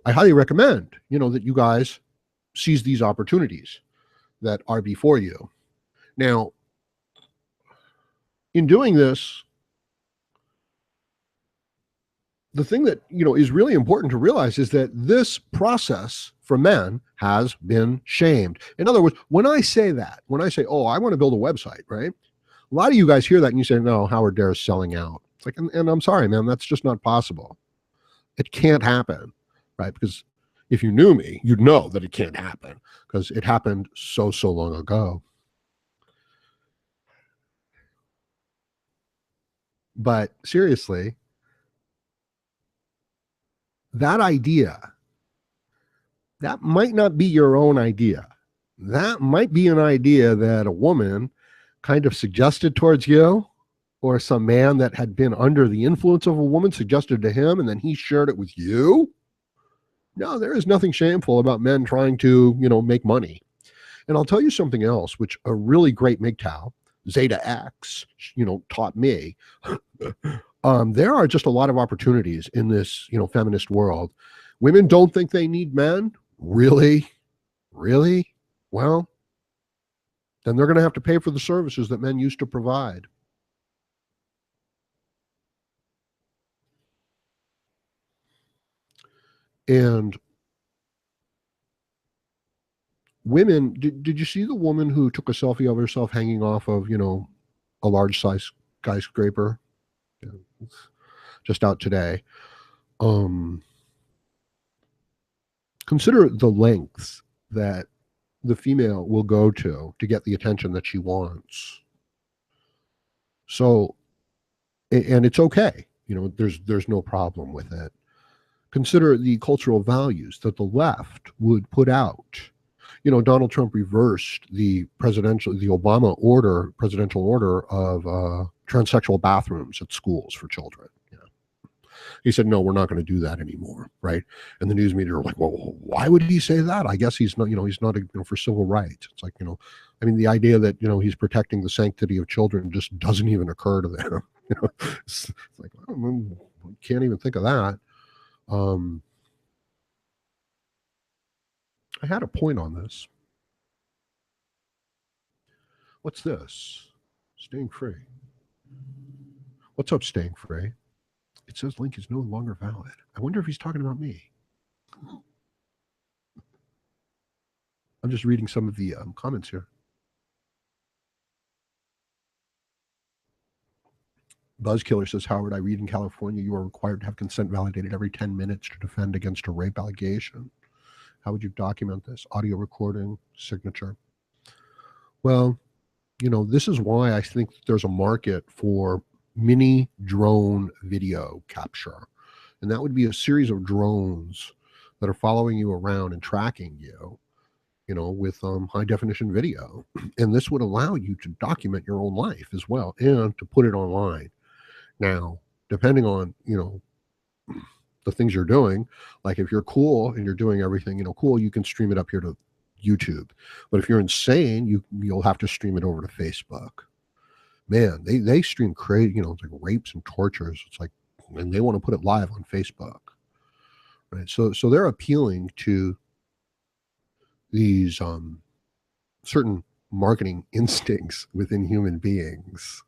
I highly recommend that you guys seize these opportunities that are before you. Now, in doing this, the thing that is really important to realize is that this process for men has been shamed. In other words, when I say, oh, I want to build a website, right? A lot of you guys hear that and you say, no, Howard Dare's selling out. It's like, and I'm sorry, man, that's just not possible. It can't happen, right? Because if you knew me, you'd know that it can't happen because it happened so long ago. But seriously, that idea, that might not be your own idea. That might be an idea that a woman kind of suggested towards you, or some man that had been under the influence of a woman suggested to him, and then he shared it with you. No, there is nothing shameful about men trying to, make money. And I'll tell you something else, which a really great MGTOW, Zeta X, taught me. There are just a lot of opportunities in this, feminist world. Women don't think they need men. Really? Really? Well, then they're going to have to pay for the services that men used to provide. And women, did you see the woman who took a selfie of herself hanging off of, a large size skyscraper? Yeah, just out today. Consider the lengths that the female will go to get the attention that she wants. So, and it's okay. There's no problem with it. Consider the cultural values that the left would put out. Donald Trump reversed the Obama presidential order of transsexual bathrooms at schools for children. He said, no, we're not going to do that anymore, right? And the news media are like, well, why would he say that? I guess he's not, he's not for civil rights. It's like, I mean, the idea that, he's protecting the sanctity of children just doesn't even occur to them. It's like, I can't even think of that. I had a point on this. What's this? Staying free. What's up, staying free? It says link is no longer valid. I wonder if he's talking about me. I'm just reading some of the comments here. Buzzkiller says, Howard, I read in California you are required to have consent validated every 10 minutes to defend against a rape allegation. How would you document this? Audio recording, signature. Well, this is why I think there's a market for mini drone video capture. And that would be a series of drones that are following you around and tracking you, with high definition video. And this would allow you to document your own life as well and to put it online. Now, depending on, the things you're doing, like if you're cool and you're doing everything, cool, you can stream it up here to YouTube. But if you're insane, you'll have to stream it over to Facebook. Man, they stream crazy, it's like rapes and tortures. It's like, and they want to put it live on Facebook, right? So they're appealing to these certain marketing instincts within human beings,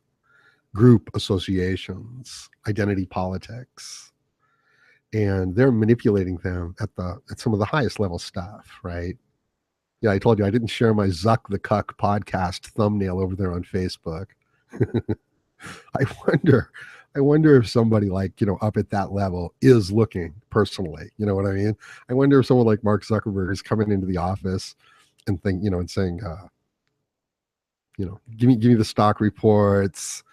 group associations, identity politics, and they're manipulating them at some of the highest level stuff, right? Yeah, I told you I didn't share my Zuck the Cuck podcast thumbnail over there on Facebook. I I wonder if somebody like, up at that level is looking personally. You know what I mean? I wonder if someone like Mark Zuckerberg is coming into the office and and saying, give me the stock reports.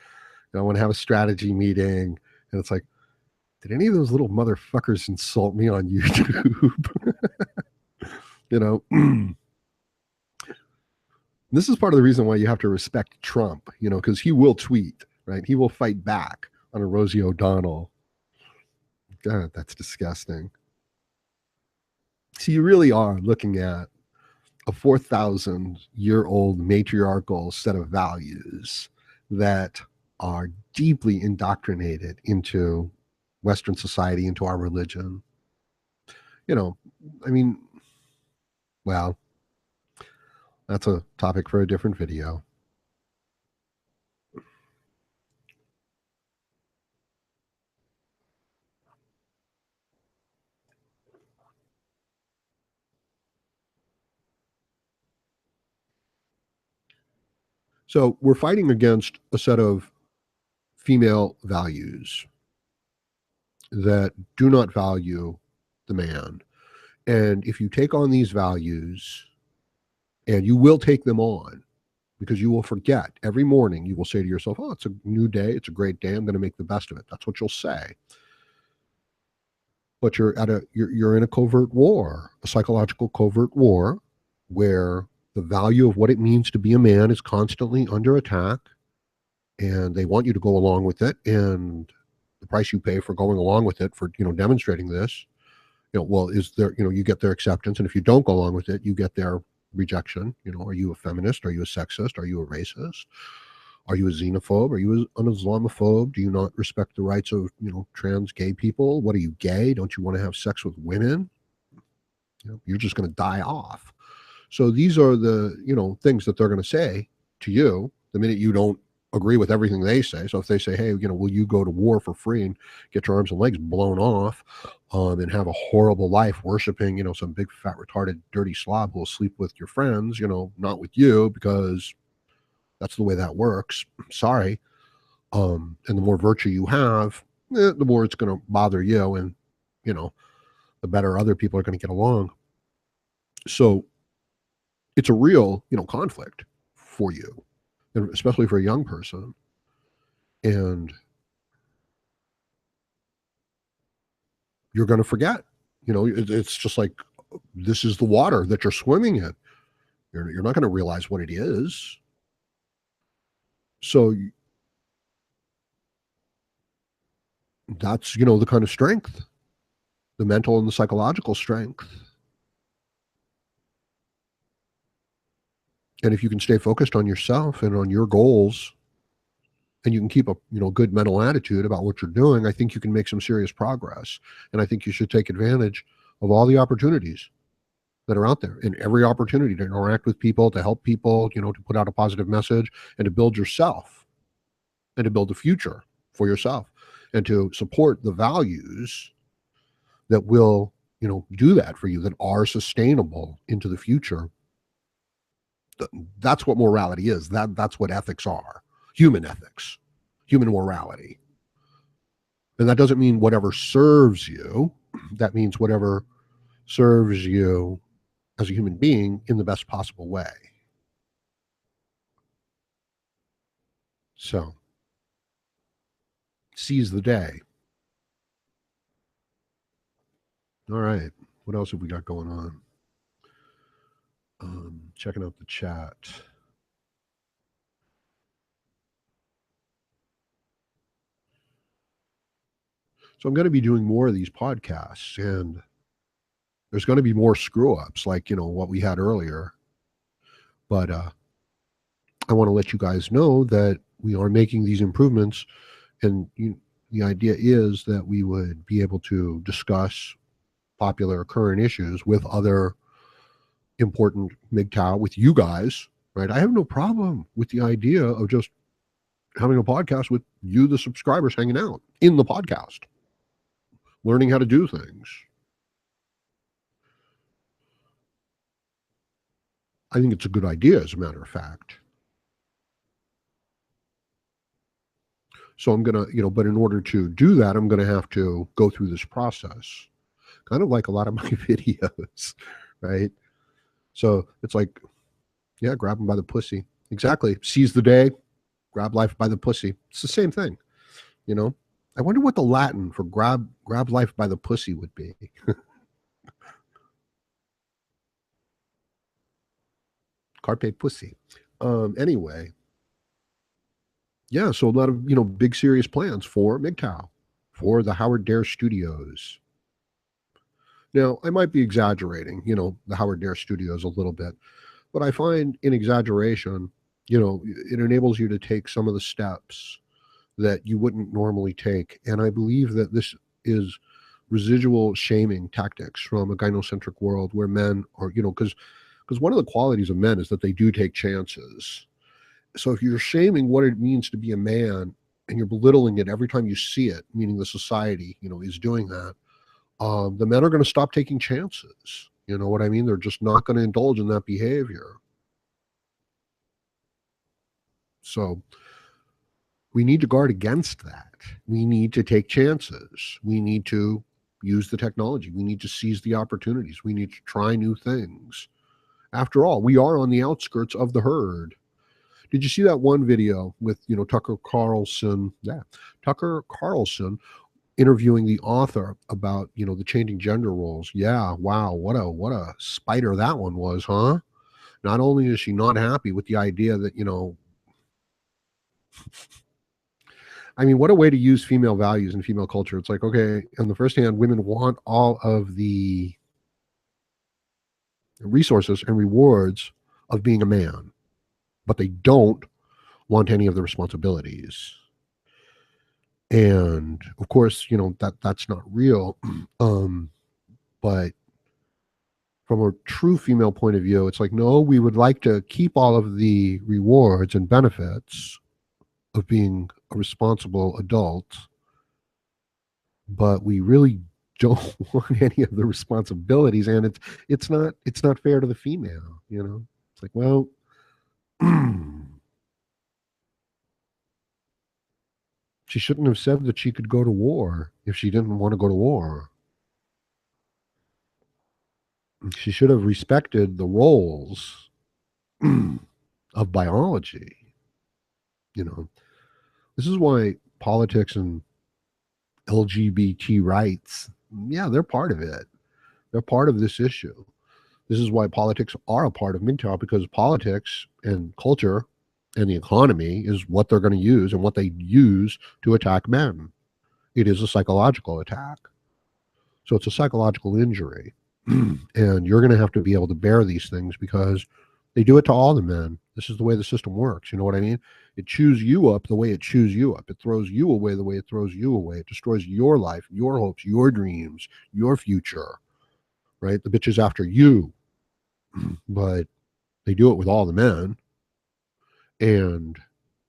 I want to have a strategy meeting. And it's like, did any of those little motherfuckers insult me on YouTube? you know, this is part of the reason why you have to respect Trump, because he will tweet, right? He will fight back on a Rosie O'Donnell. God, that's disgusting. So you really are looking at a 4,000-year-old matriarchal set of values that are deeply indoctrinated into Western society, into our religion. You know, I mean, well, that's a topic for a different video. So we're fighting against a set of female values that do not value the man. And if you take on these values, and you will take them on, because you will forget every morning, you will say to yourself, oh, it's a new day. It's a great day. I'm going to make the best of it. That's what you'll say. But you're in a covert war, a psychological covert war, where the value of what it means to be a man is constantly under attack, and they want you to go along with it. And the price you pay for going along with it, for demonstrating this, well, is there, you get their acceptance, and if you don't go along with it, you get their rejection. Are you a feminist? Are you a sexist? Are you a racist? Are you a xenophobe? Are you an Islamophobe? Do you not respect the rights of, trans gay people? What are you, gay? Don't you want to have sex with women? You're just going to die off. So these are the, things that they're going to say to you the minute you don't agree with everything they say. So if they say, hey, will you go to war for free and get your arms and legs blown off, and have a horrible life worshiping, some big fat retarded dirty slob who will sleep with your friends, not with you, because that's the way that works. Sorry. And the more virtue you have, the more it's going to bother you, and the better other people are going to get along. So it's a real, conflict for you, and especially for a young person. And you're going to forget, it's just like, this is the water that you're swimming in. You're not going to realize what it is. So that's, the kind of strength, the mental and the psychological strength. And if you can stay focused on yourself and on your goals, and you can keep a good mental attitude about what you're doing, I think you can make some serious progress. And I think you should take advantage of all the opportunities that are out there, and every opportunity to interact with people, to help people, to put out a positive message, and to build yourself, and to build a future for yourself, and to support the values that will, do that for you, that are sustainable into the future. That's what morality is. That's what ethics are. Human ethics, human morality. And that doesn't mean whatever serves you. That means whatever serves you as a human being in the best possible way. So seize the day. All right. What else have we got going on? Checking out the chat. So I'm going to be doing more of these podcasts, and there's going to be more screw ups like, what we had earlier. But I want to let you guys know that we are making these improvements, and the idea is that we would be able to discuss popular current issues with other important MGTOW, with you guys, right? I have no problem with the idea of just having a podcast with you, the subscribers, hanging out in the podcast, learning how to do things. I think it's a good idea, as a matter of fact. So I'm going to, but in order to do that, I'm going to have to go through this process, kind of like a lot of my videos, right? So it's like, yeah, grab him by the pussy. Exactly. Seize the day, grab life by the pussy. It's the same thing, you know? I wonder what the Latin for grab life by the pussy would be. Carpe pussy. Anyway, yeah, so a lot of, big serious plans for MGTOW, for the Howard Dare Studios. Now, I might be exaggerating, the Howard Dare Studios a little bit, but I find in exaggeration, it enables you to take some of the steps that you wouldn't normally take. And I believe that this is residual shaming tactics from a gynocentric world where men are, because one of the qualities of men is that they do take chances. So if you're shaming what it means to be a man and you're belittling it every time you see it, meaning the society, is doing that, the men are going to stop taking chances. You know what I mean? They're just not going to indulge in that behavior. So we need to guard against that. We need to take chances. We need to use the technology. We need to seize the opportunities. We need to try new things. After all, we are on the outskirts of the herd. Did you see that one video with, Tucker Carlson? Yeah, Tucker Carlson interviewing the author about, the changing gender roles. Yeah, wow, what a spider that one was, huh? Not only is she not happy with the idea that, I mean, what a way to use female values and female culture. It's like, okay, on the first hand, women want all of the resources and rewards of being a man, but they don't want any of the responsibilities. And of course, that's not real. But from a true female point of view, it's like, no, we would like to keep all of the rewards and benefits of being a responsible adult, but we really don't want any of the responsibilities. And it's not fair to the female, It's like, well, she shouldn't have said that she could go to war if she didn't want to go to war. She should have respected the roles of biology. This is why politics and LGBT rights, yeah, they're part of it. They're part of this issue. This is why politics are a part of MGTOW, because politics and culture and the economy is what they're going to use and what they use to attack men. It is a psychological attack. So it's a psychological injury. And you're going to have to be able to bear these things because they do it to all the men. This is the way the system works. You know what I mean? It chews you up the way it chews you up. It throws you away the way it throws you away. It destroys your life, your hopes, your dreams, your future, right? The bitch is after you, but they do it with all the men. And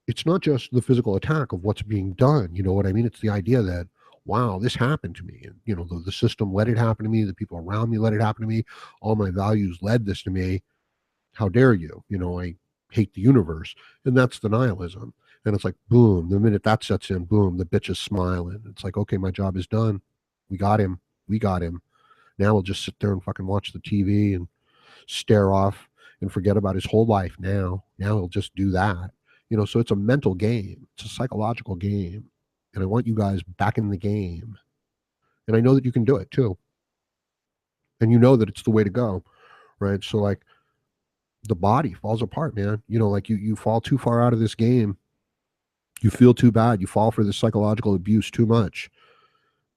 it's not just the physical attack of what's being done. You know what I mean? It's the idea that, wow, this happened to me. And, the system let it happen to me. The people around me let it happen to me. All my values led this to me. How dare you? I hate the universe. And that's the nihilism. And it's like, boom, the minute that sets in, boom, the bitch is smiling. It's like, okay, my job is done. We got him. We got him. Now we'll just sit there and fucking watch the TV and stare off and forget about his whole life now. Now he'll just do that. So it's a mental game. It's a psychological game. And I want you guys back in the game. And I know that you can do it too. And you know that it's the way to go, right? So like the body falls apart, man. Like you fall too far out of this game. You feel too bad. You fall for this psychological abuse too much.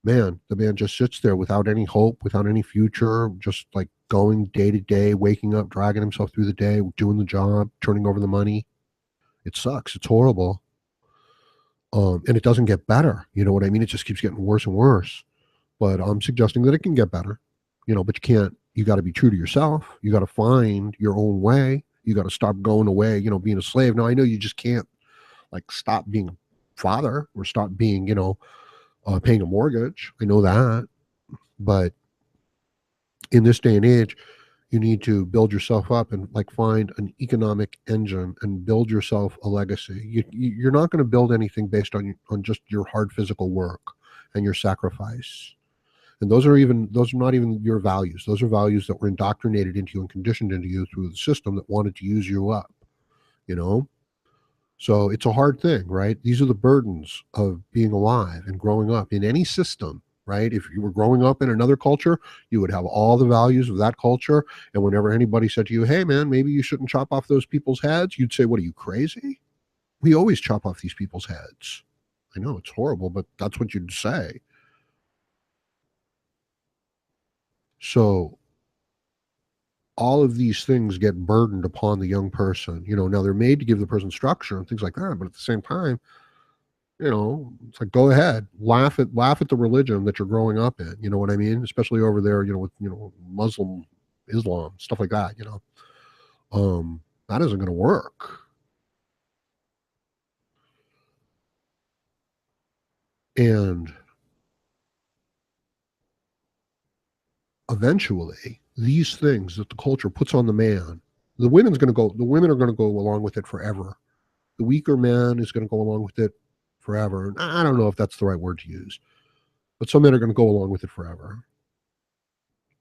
Man, the man just sits there without any hope, without any future, just like going day to day, waking up, dragging himself through the day, doing the job, turning over the money. It sucks. It's horrible. And it doesn't get better. You know what I mean? It just keeps getting worse and worse. But I'm suggesting that it can get better. But you can't, you got to be true to yourself. You got to find your own way. You got to stop going away, being a slave. Now, I know you just can't like stop being a father or stop being, paying a mortgage. I know that. But in this day and age, You need to build yourself up and like find an economic engine and build yourself a legacy. You're not going to build anything based on just your hard physical work and your sacrifice. And those are not even your values. Those are values that were indoctrinated into you and conditioned into you through the system that wanted to use you up, you know? So it's a hard thing, right? These are the burdens of being alive and growing up in any system, right? If you were growing up in another culture, you would have all the values of that culture. And whenever anybody said to you, hey, man, maybe you shouldn't chop off those people's heads, you'd say, what are you, crazy? We always chop off these people's heads. I know it's horrible, but that's what you'd say. So all of these things get burdened upon the young person. Now they're made to give the person structure and things like that, but at the same time, it's like go ahead, laugh at the religion that you're growing up in. You know what I mean? Especially over there, with Muslim Islam stuff like that. That isn't going to work. And eventually, these things that the culture puts on the man, the women are going to go along with it forever. The weaker man is going to go along with it forever. And I don't know if that's the right word to use, but some men are going to go along with it forever.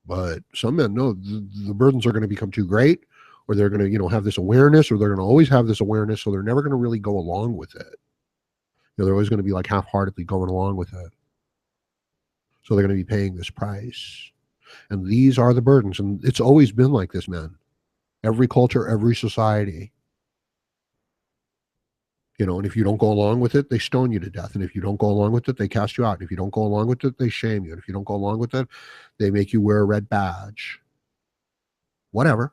But some men know the burdens are going to become too great, or they're going to, have this awareness, or they're going to always have this awareness, so they're never going to really go along with it. They're always going to be like half-heartedly going along with it. So they're going to be paying this price. And these are the burdens. And it's always been like this, man. Every culture, every society. And if you don't go along with it, they stone you to death. And if you don't go along with it, they cast you out. And if you don't go along with it, they shame you. And if you don't go along with it, they make you wear a red badge. Whatever.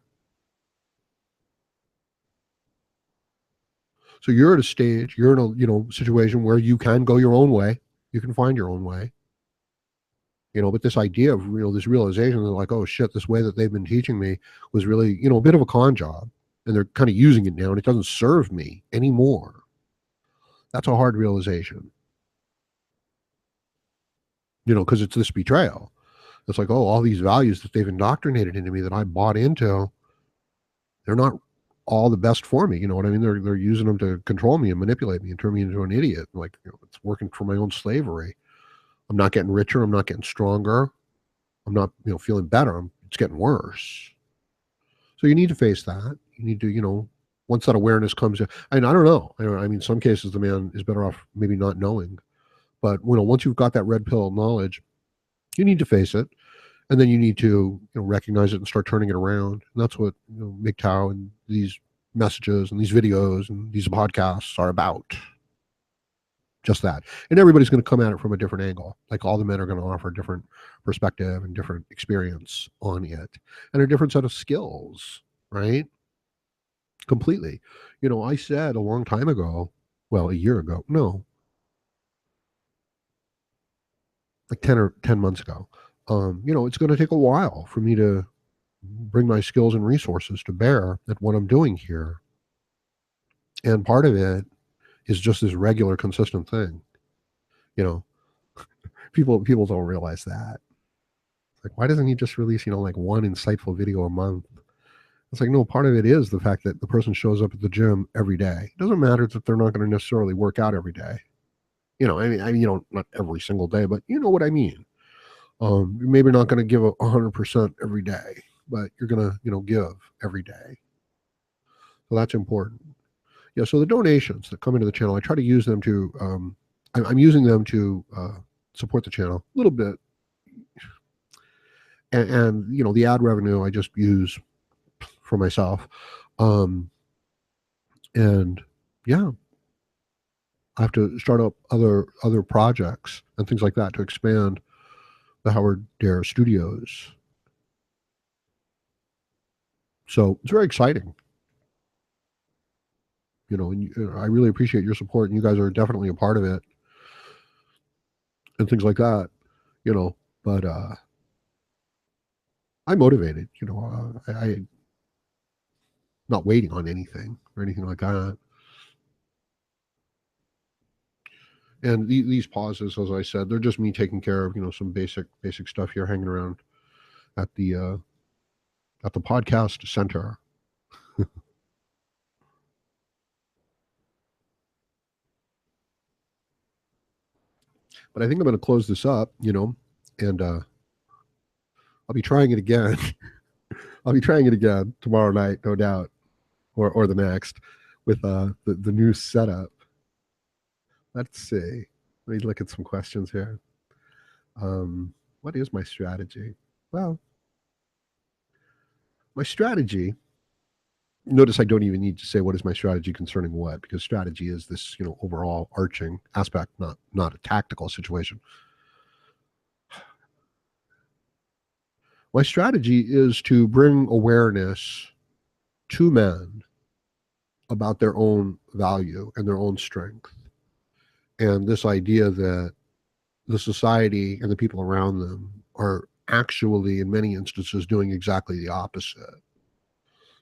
So you're at a stage, you're in a situation where you can go your own way. You can find your own way. But this idea of this realization that like, oh shit, this way that they've been teaching me was really, a bit of a con job. And they're kind of using it now and it doesn't serve me anymore. That's a hard realization. Because it's this betrayal. It's like, oh, all these values that they've indoctrinated into me that I bought into, they're not all the best for me. You know what I mean? They're using them to control me and manipulate me and turn me into an idiot. Like, it's working for my own slavery. I'm not getting richer. I'm not getting stronger. I'm not, feeling better. It's getting worse. So you need to face that. You need to, once that awareness comes in, and I don't know. I mean, some cases the man is better off maybe not knowing. But, once you've got that red pill knowledge, you need to face it. And then you need to recognize it and start turning it around. And that's what MGTOW and these messages and these videos and these podcasts are about. Just that. And everybody's going to come at it from a different angle. Like all the men are going to offer a different perspective and different experience on it and a different set of skills, right? Completely. I said a long time ago, well, a year ago, no, like 10 months ago, it's going to take a while for me to bring my skills and resources to bear at what I'm doing here. And part of it is just this regular, consistent thing. You know, people don't realize that. Like, why doesn't he just release, like one insightful video a month? It's like, no, part of it is the fact that the person shows up at the gym every day. It doesn't matter that they're not going to necessarily work out every day. Not every single day, but you know what I mean. You're maybe not going to give 100% every day, but you're going to, give every day. So that's important. Yeah. So the donations that come into the channel, I try to use them to, I'm using them to support the channel a little bit. And the ad revenue I just use for myself. And yeah, I have to start up other projects and things like that to expand the Howard Dare Studios. So it's very exciting. And I really appreciate your support, and you guys are definitely a part of it, and things like that. But I'm motivated. I not waiting on anything or anything like that. And these pauses, as I said, they're just me taking care of some basic stuff here, hanging around at the at the podcast center. But I think I'm going to close this up, and I'll be trying it again. I'll be trying it again tomorrow night, no doubt, or the next, with the new setup. Let's see. Let me look at some questions here. What is my strategy? Well, my strategy. Notice I don't even need to say what is my strategy concerning what, because strategy is this, overall arching aspect, not a tactical situation. My strategy is to bring awareness to men about their own value and their own strength. And this idea that the society and the people around them are actually, in many instances, doing exactly the opposite.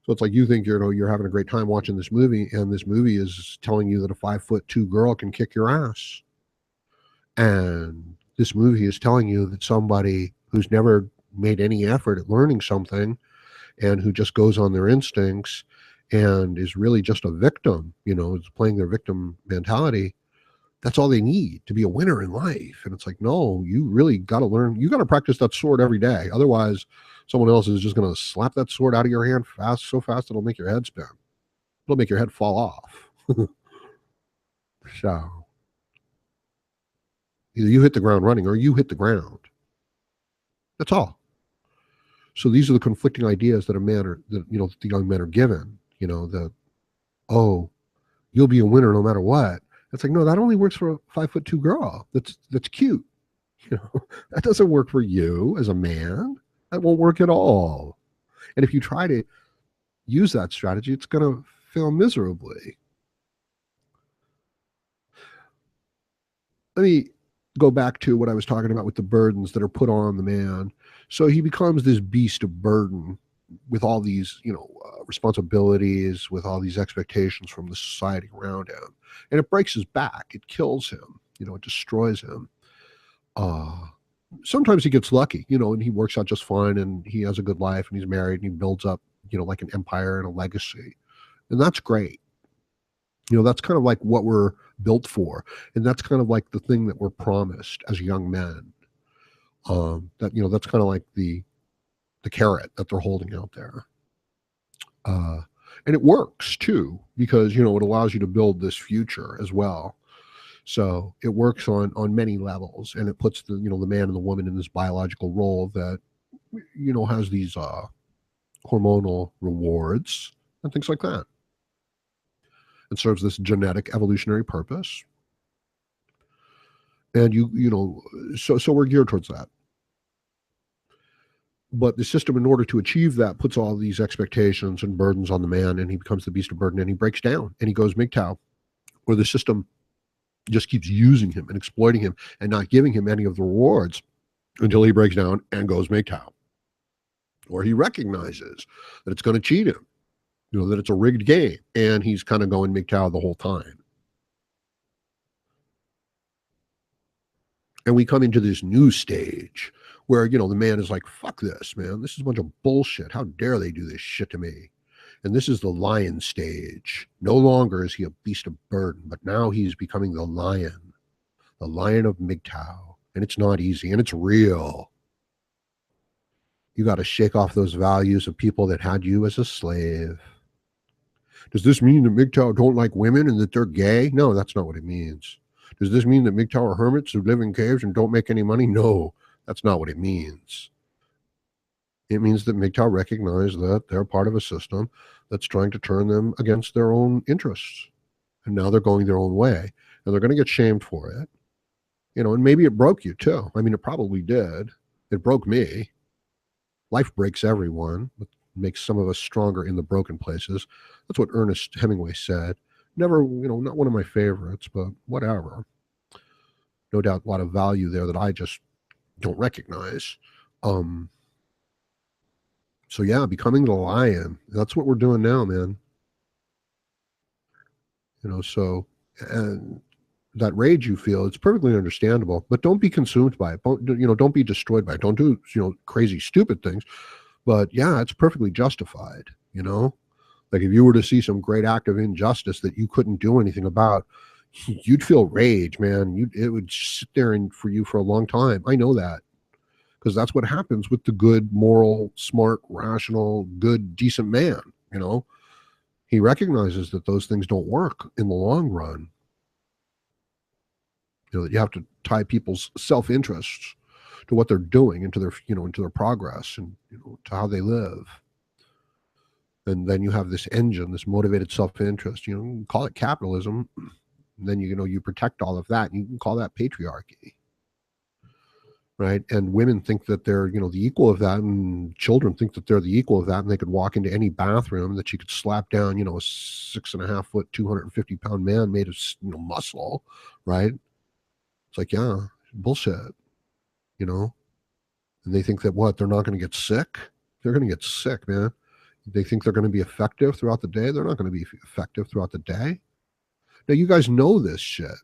So it's like you think you're having a great time watching this movie, and this movie is telling you that a 5'2" girl can kick your ass. And this movie is telling you that somebody who's never made any effort at learning something and who just goes on their instincts and is really just a victim, is playing their victim mentality. That's all they need to be a winner in life. And it's like, no, you really got to learn. You got to practice that sword every day. Otherwise, someone else is just going to slap that sword out of your hand so fast it'll make your head spin. It'll make your head fall off. So either you hit the ground running or you hit the ground. That's all. So these are the conflicting ideas that the young men are given. That, oh, you'll be a winner no matter what. It's like, no, that only works for a 5'2" girl. That's cute. That doesn't work for you as a man. That won't work at all. And if you try to use that strategy, it's going to fail miserably. Let me go back to what I was talking about with the burdens that are put on the man. So he becomes this beast of burden with all these, responsibilities, with all these expectations from the society around him. And it breaks his back. It kills him. It destroys him. Sometimes he gets lucky, and he works out just fine and he has a good life and he's married and he builds up, like an empire and a legacy. And that's great. That's kind of like what we're built for. And that's kind of like the thing that we're promised as young men. That's kind of like the carrot that they're holding out there. And it works too, because, it allows you to build this future as well. So it works on many levels, and it puts the man and the woman in this biological role that, has these hormonal rewards and things like that. It serves this genetic evolutionary purpose. And so we're geared towards that. But the system, in order to achieve that, puts all these expectations and burdens on the man, and he becomes the beast of burden, and he breaks down, and he goes MGTOW, where the system just keeps using him and exploiting him and not giving him any of the rewards until he breaks down and goes MGTOW. Or he recognizes that it's going to cheat him, that it's a rigged game, and he's kind of going MGTOW the whole time. And we come into this new stage where, the man is like, fuck this, man. This is a bunch of bullshit. How dare they do this shit to me? And this is the lion stage. No longer is he a beast of burden, but now he's becoming the lion of MGTOW. And it's not easy, and it's real. You got to shake off those values of people that had you as a slave. Does this mean that MGTOW don't like women and that they're gay? No, that's not what it means. Does this mean that MGTOW are hermits who live in caves and don't make any money? No, that's not what it means. It means that MGTOW recognize that they're part of a system that's trying to turn them against their own interests. And now they're going their own way. And they're going to get shamed for it. And maybe it broke you too. I mean, it probably did. It broke me. Life breaks everyone. It makes some of us stronger in the broken places. That's what Ernest Hemingway said. Never, not one of my favorites, but whatever. No doubt a lot of value there that I just don't recognize. So yeah, becoming the lion. That's what we're doing now, man. So, and that rage you feel, it's perfectly understandable, but don't be consumed by it. Don't be destroyed by it. Don't do, crazy, stupid things, But yeah, it's perfectly justified, you know? Like if you were to see some great act of injustice that you couldn't do anything about, you'd feel rage, man. It would sit there and for you for a long time. I know that because that's what happens with the good, moral, smart, rational, good, decent man. You know, he recognizes that those things don't work in the long run. You know, that you have to tie people's self-interests to what they're doing, into their, into their progress, and to how they live. And then you have this engine, this motivated self-interest. Call it capitalism. And then you protect all of that. And you can call that patriarchy, right? And women think that they're the equal of that, and children think that they're the equal of that, and they could walk into any bathroom that you could slap down a 6.5 foot 250 pound man made of muscle, right? It's like, yeah, bullshit, you know. And they think that what, they're not going to get sick. They're going to get sick, man. They think they're going to be effective throughout the day. They're not going to be effective throughout the day. Now, you guys know this shit,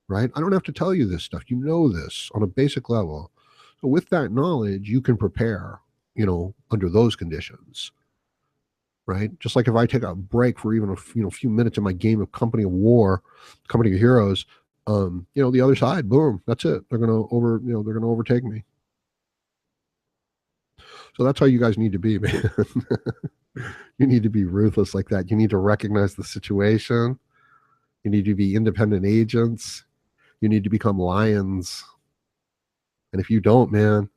right? I don't have to tell you this stuff. You know this on a basic level. So with that knowledge, you can prepare, under those conditions, right? Just like if I take a break for even a few minutes in my game of Company of War, Company of Heroes, the other side, boom, that's it. They're gonna they're gonna overtake me. So that's how you guys need to be, man. You need to be ruthless like that. You need to recognize the situation. You need to be independent agents. You need to become lions. And if you don't, man,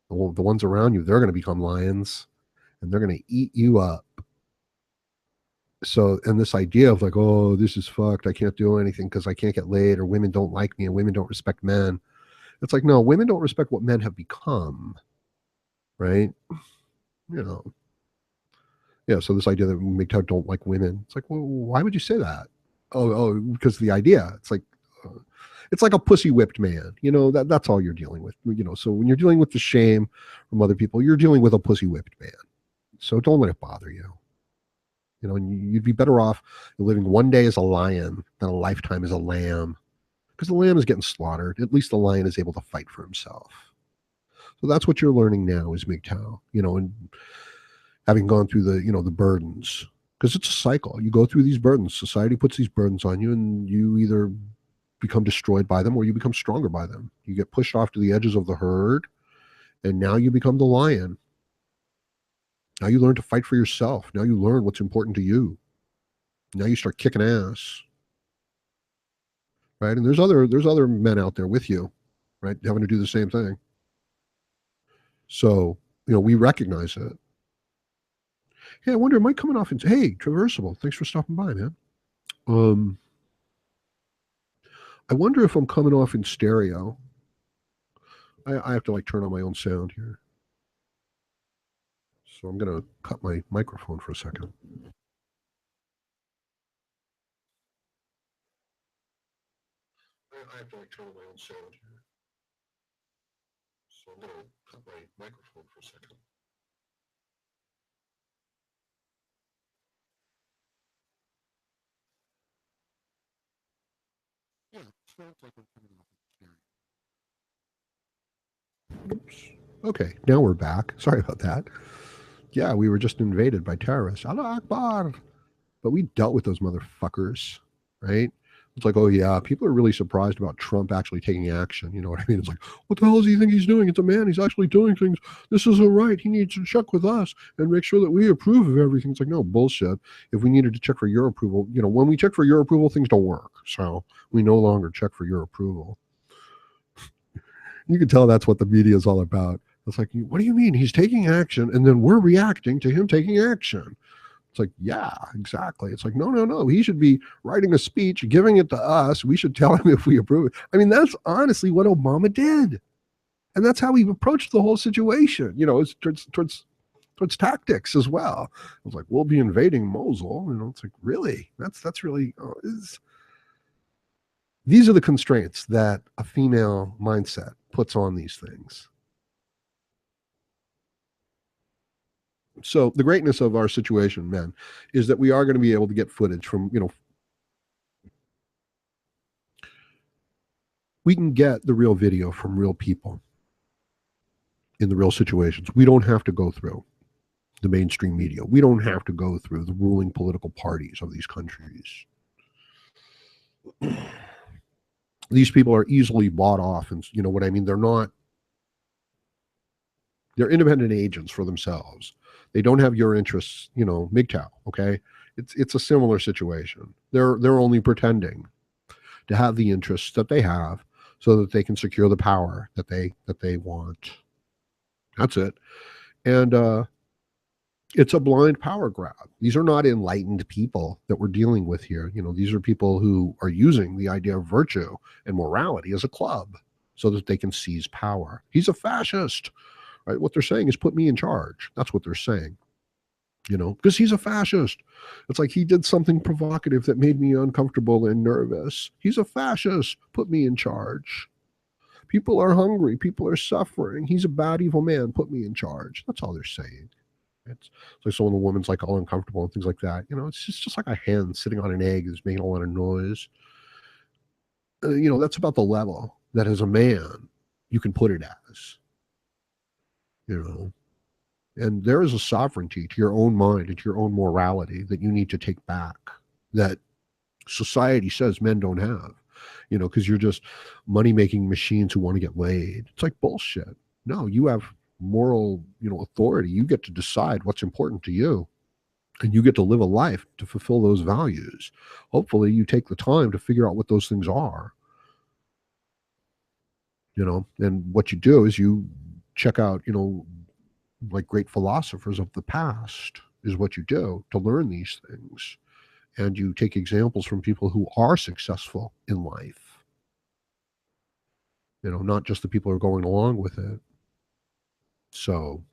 the ones around you, they're going to become lions and they're going to eat you up. So, and this idea of like, oh, this is fucked. I can't do anything because I can't get laid, or women don't like me, and women don't respect men. It's like, no, women don't respect what men have become, right? You know, yeah. So this idea that MGTOW don't like women, it's like, well, why would you say that? Because the idea. It's like a pussy whipped man. That's all you're dealing with. So when you're dealing with the shame from other people, you're dealing with a pussy whipped man. So don't let it bother you. And you'd be better off living one day as a lion than a lifetime as a lamb, because the lamb is getting slaughtered. At least the lion is able to fight for himself. So that's what you're learning now is MGTOW. And having gone through the burdens, because it's a cycle. You go through these burdens. Society puts these burdens on you, and you either become destroyed by them or you become stronger by them. You get pushed off to the edges of the herd, and now you become the lion. Now you learn to fight for yourself. Now you learn what's important to you. Now you start kicking ass, right? And there's other men out there with you, right, having to do the same thing. So we recognize it. Hey, I wonder, am I coming off into, hey, Traversable, thanks for stopping by, man. I wonder if I'm coming off in stereo. I have to like turn on my own sound here. So I'm going to cut my microphone for a second. I have to like turn on my own sound here. So I'm going to cut my microphone for a second. Yeah, it sounds like I'm coming off in stereo. Oops. Okay, now we're back. Sorry about that. Yeah, we were just invaded by terrorists. Allah Akbar. But we dealt with those motherfuckers, right? It's like, oh yeah, people are really surprised about Trump actually taking action. You know what I mean? It's like, what the hell does he think he's doing? It's a man. He's actually doing things. This isn't right. He needs to check with us and make sure that we approve of everything. It's like, no, bullshit. If we needed to check for your approval, when we check for your approval, things don't work. So we no longer check for your approval. You can tell that's what the media is all about. It's like, what do you mean? He's taking action, and then we're reacting to him taking action. It's like, yeah, exactly. It's like, no. He should be writing a speech, giving it to us. We should tell him if we approve it. I mean, that's honestly what Obama did. And that's how he approached the whole situation. It's towards tactics as well. I was like, we'll be invading Mosul. It's like, really? That's really, these are the constraints that a female mindset puts on these things. So the greatness of our situation, men, is that we are going to be able to get footage from, we can get the real video from real people in the real situations. We don't have to go through the mainstream media. We don't have to go through the ruling political parties of these countries. These people are easily bought off, and you know what I mean? They're independent agents for themselves. They don't have your interests, you know, MGTOW, okay? It's a similar situation. They're only pretending to have the interests that they have so that they can secure the power that they want. That's it. And it's a blind power grab. These are not enlightened people that we're dealing with here. You know, these are people who are using the idea of virtue and morality as a club so that they can seize power. He's a fascist, right? What they're saying is put me in charge. That's what they're saying, you know, because he's a fascist. It's like he did something provocative that made me uncomfortable and nervous. He's a fascist. Put me in charge. People are hungry. People are suffering. He's a bad, evil man. Put me in charge. That's all they're saying. It's like so when the woman's like all uncomfortable and things like that. You know, it's just like a hen sitting on an egg that's making a lot of noise. You know, that's about the level that as a man you can put it as. You know, and there is a sovereignty to your own mind and to your own morality that you need to take back, that society says men don't have, you know, because you're just money making machines who want to get laid. It's like bullshit. No, you have moral, you know, authority. You get to decide what's important to you, and you get to live a life to fulfill those values. Hopefully you take the time to figure out what those things are, you know, and what you do is you check out, you know, like great philosophers of the past is what you do to learn these things. And you take examples from people who are successful in life, you know, not just the people who are going along with it. So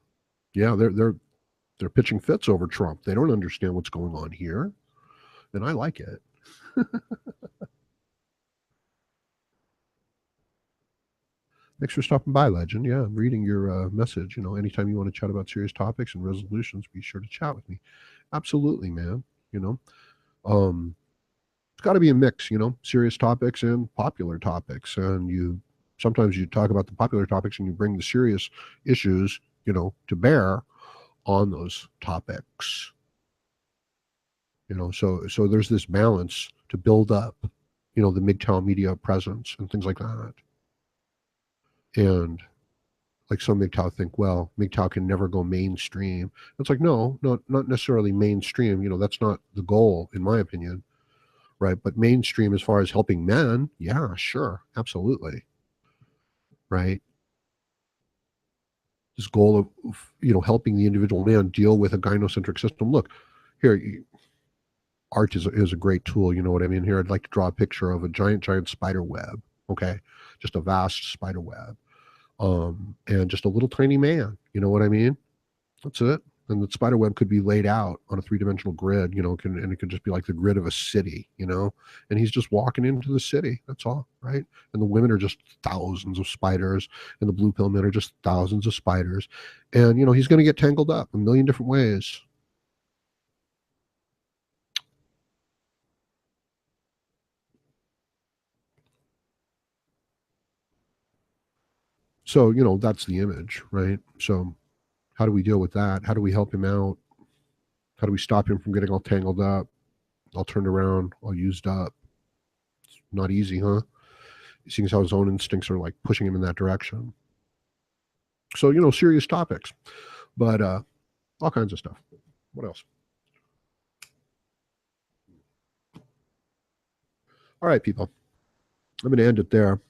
yeah, they're pitching fits over Trump. They don't understand what's going on here, and I like it. Thanks for stopping by, Legend. Yeah, I'm reading your message. You know, anytime you want to chat about serious topics and resolutions, be sure to chat with me. Absolutely, man. You know, um, it's got to be a mix. You know, serious topics and popular topics, and you sometimes you talk about the popular topics and you bring the serious issues, you know, to bear on those topics. You know, so there's this balance to build up, you know, the MGTOW media presence and things like that. And like some MGTOW think, well, MGTOW can never go mainstream. It's like, no, not necessarily mainstream. You know, that's not the goal, in my opinion, right? But mainstream as far as helping men, yeah, sure, absolutely, right? This goal of you know helping the individual man deal with a gynocentric system. Look, here, art is a great tool. You know what I mean? Here, I'd like to draw a picture of a giant spider web. Okay, just a vast spider web, and just a little tiny man. You know what I mean? That's it. And the spider web could be laid out on a three-dimensional grid, you know, and it could just be like the grid of a city, you know, and he's just walking into the city. That's all, right? And the women are just thousands of spiders, and the blue pill men are just thousands of spiders. And, you know, he's going to get tangled up a million different ways. So, you know, that's the image, right? So, how do we deal with that? How do we help him out? How do we stop him from getting all tangled up, all turned around, all used up? It's not easy, huh? Seeing as how his own instincts are like pushing him in that direction. So, you know, serious topics, but all kinds of stuff. What else? All right, people. I'm going to end it there.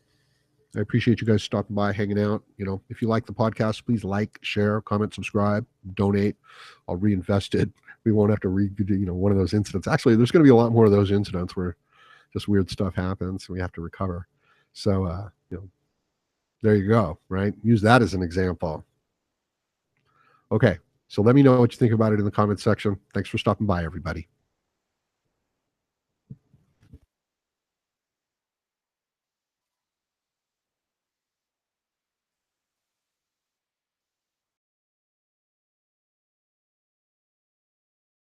I appreciate you guys stopping by, hanging out. You know, if you like the podcast, please like, share, comment, subscribe, donate. I'll reinvest it. We won't have to redo, you know, one of those incidents. Actually, there's going to be a lot more of those incidents where just weird stuff happens and we have to recover. So, you know, there you go, right? Use that as an example. Okay. So let me know what you think about it in the comment section. Thanks for stopping by, everybody.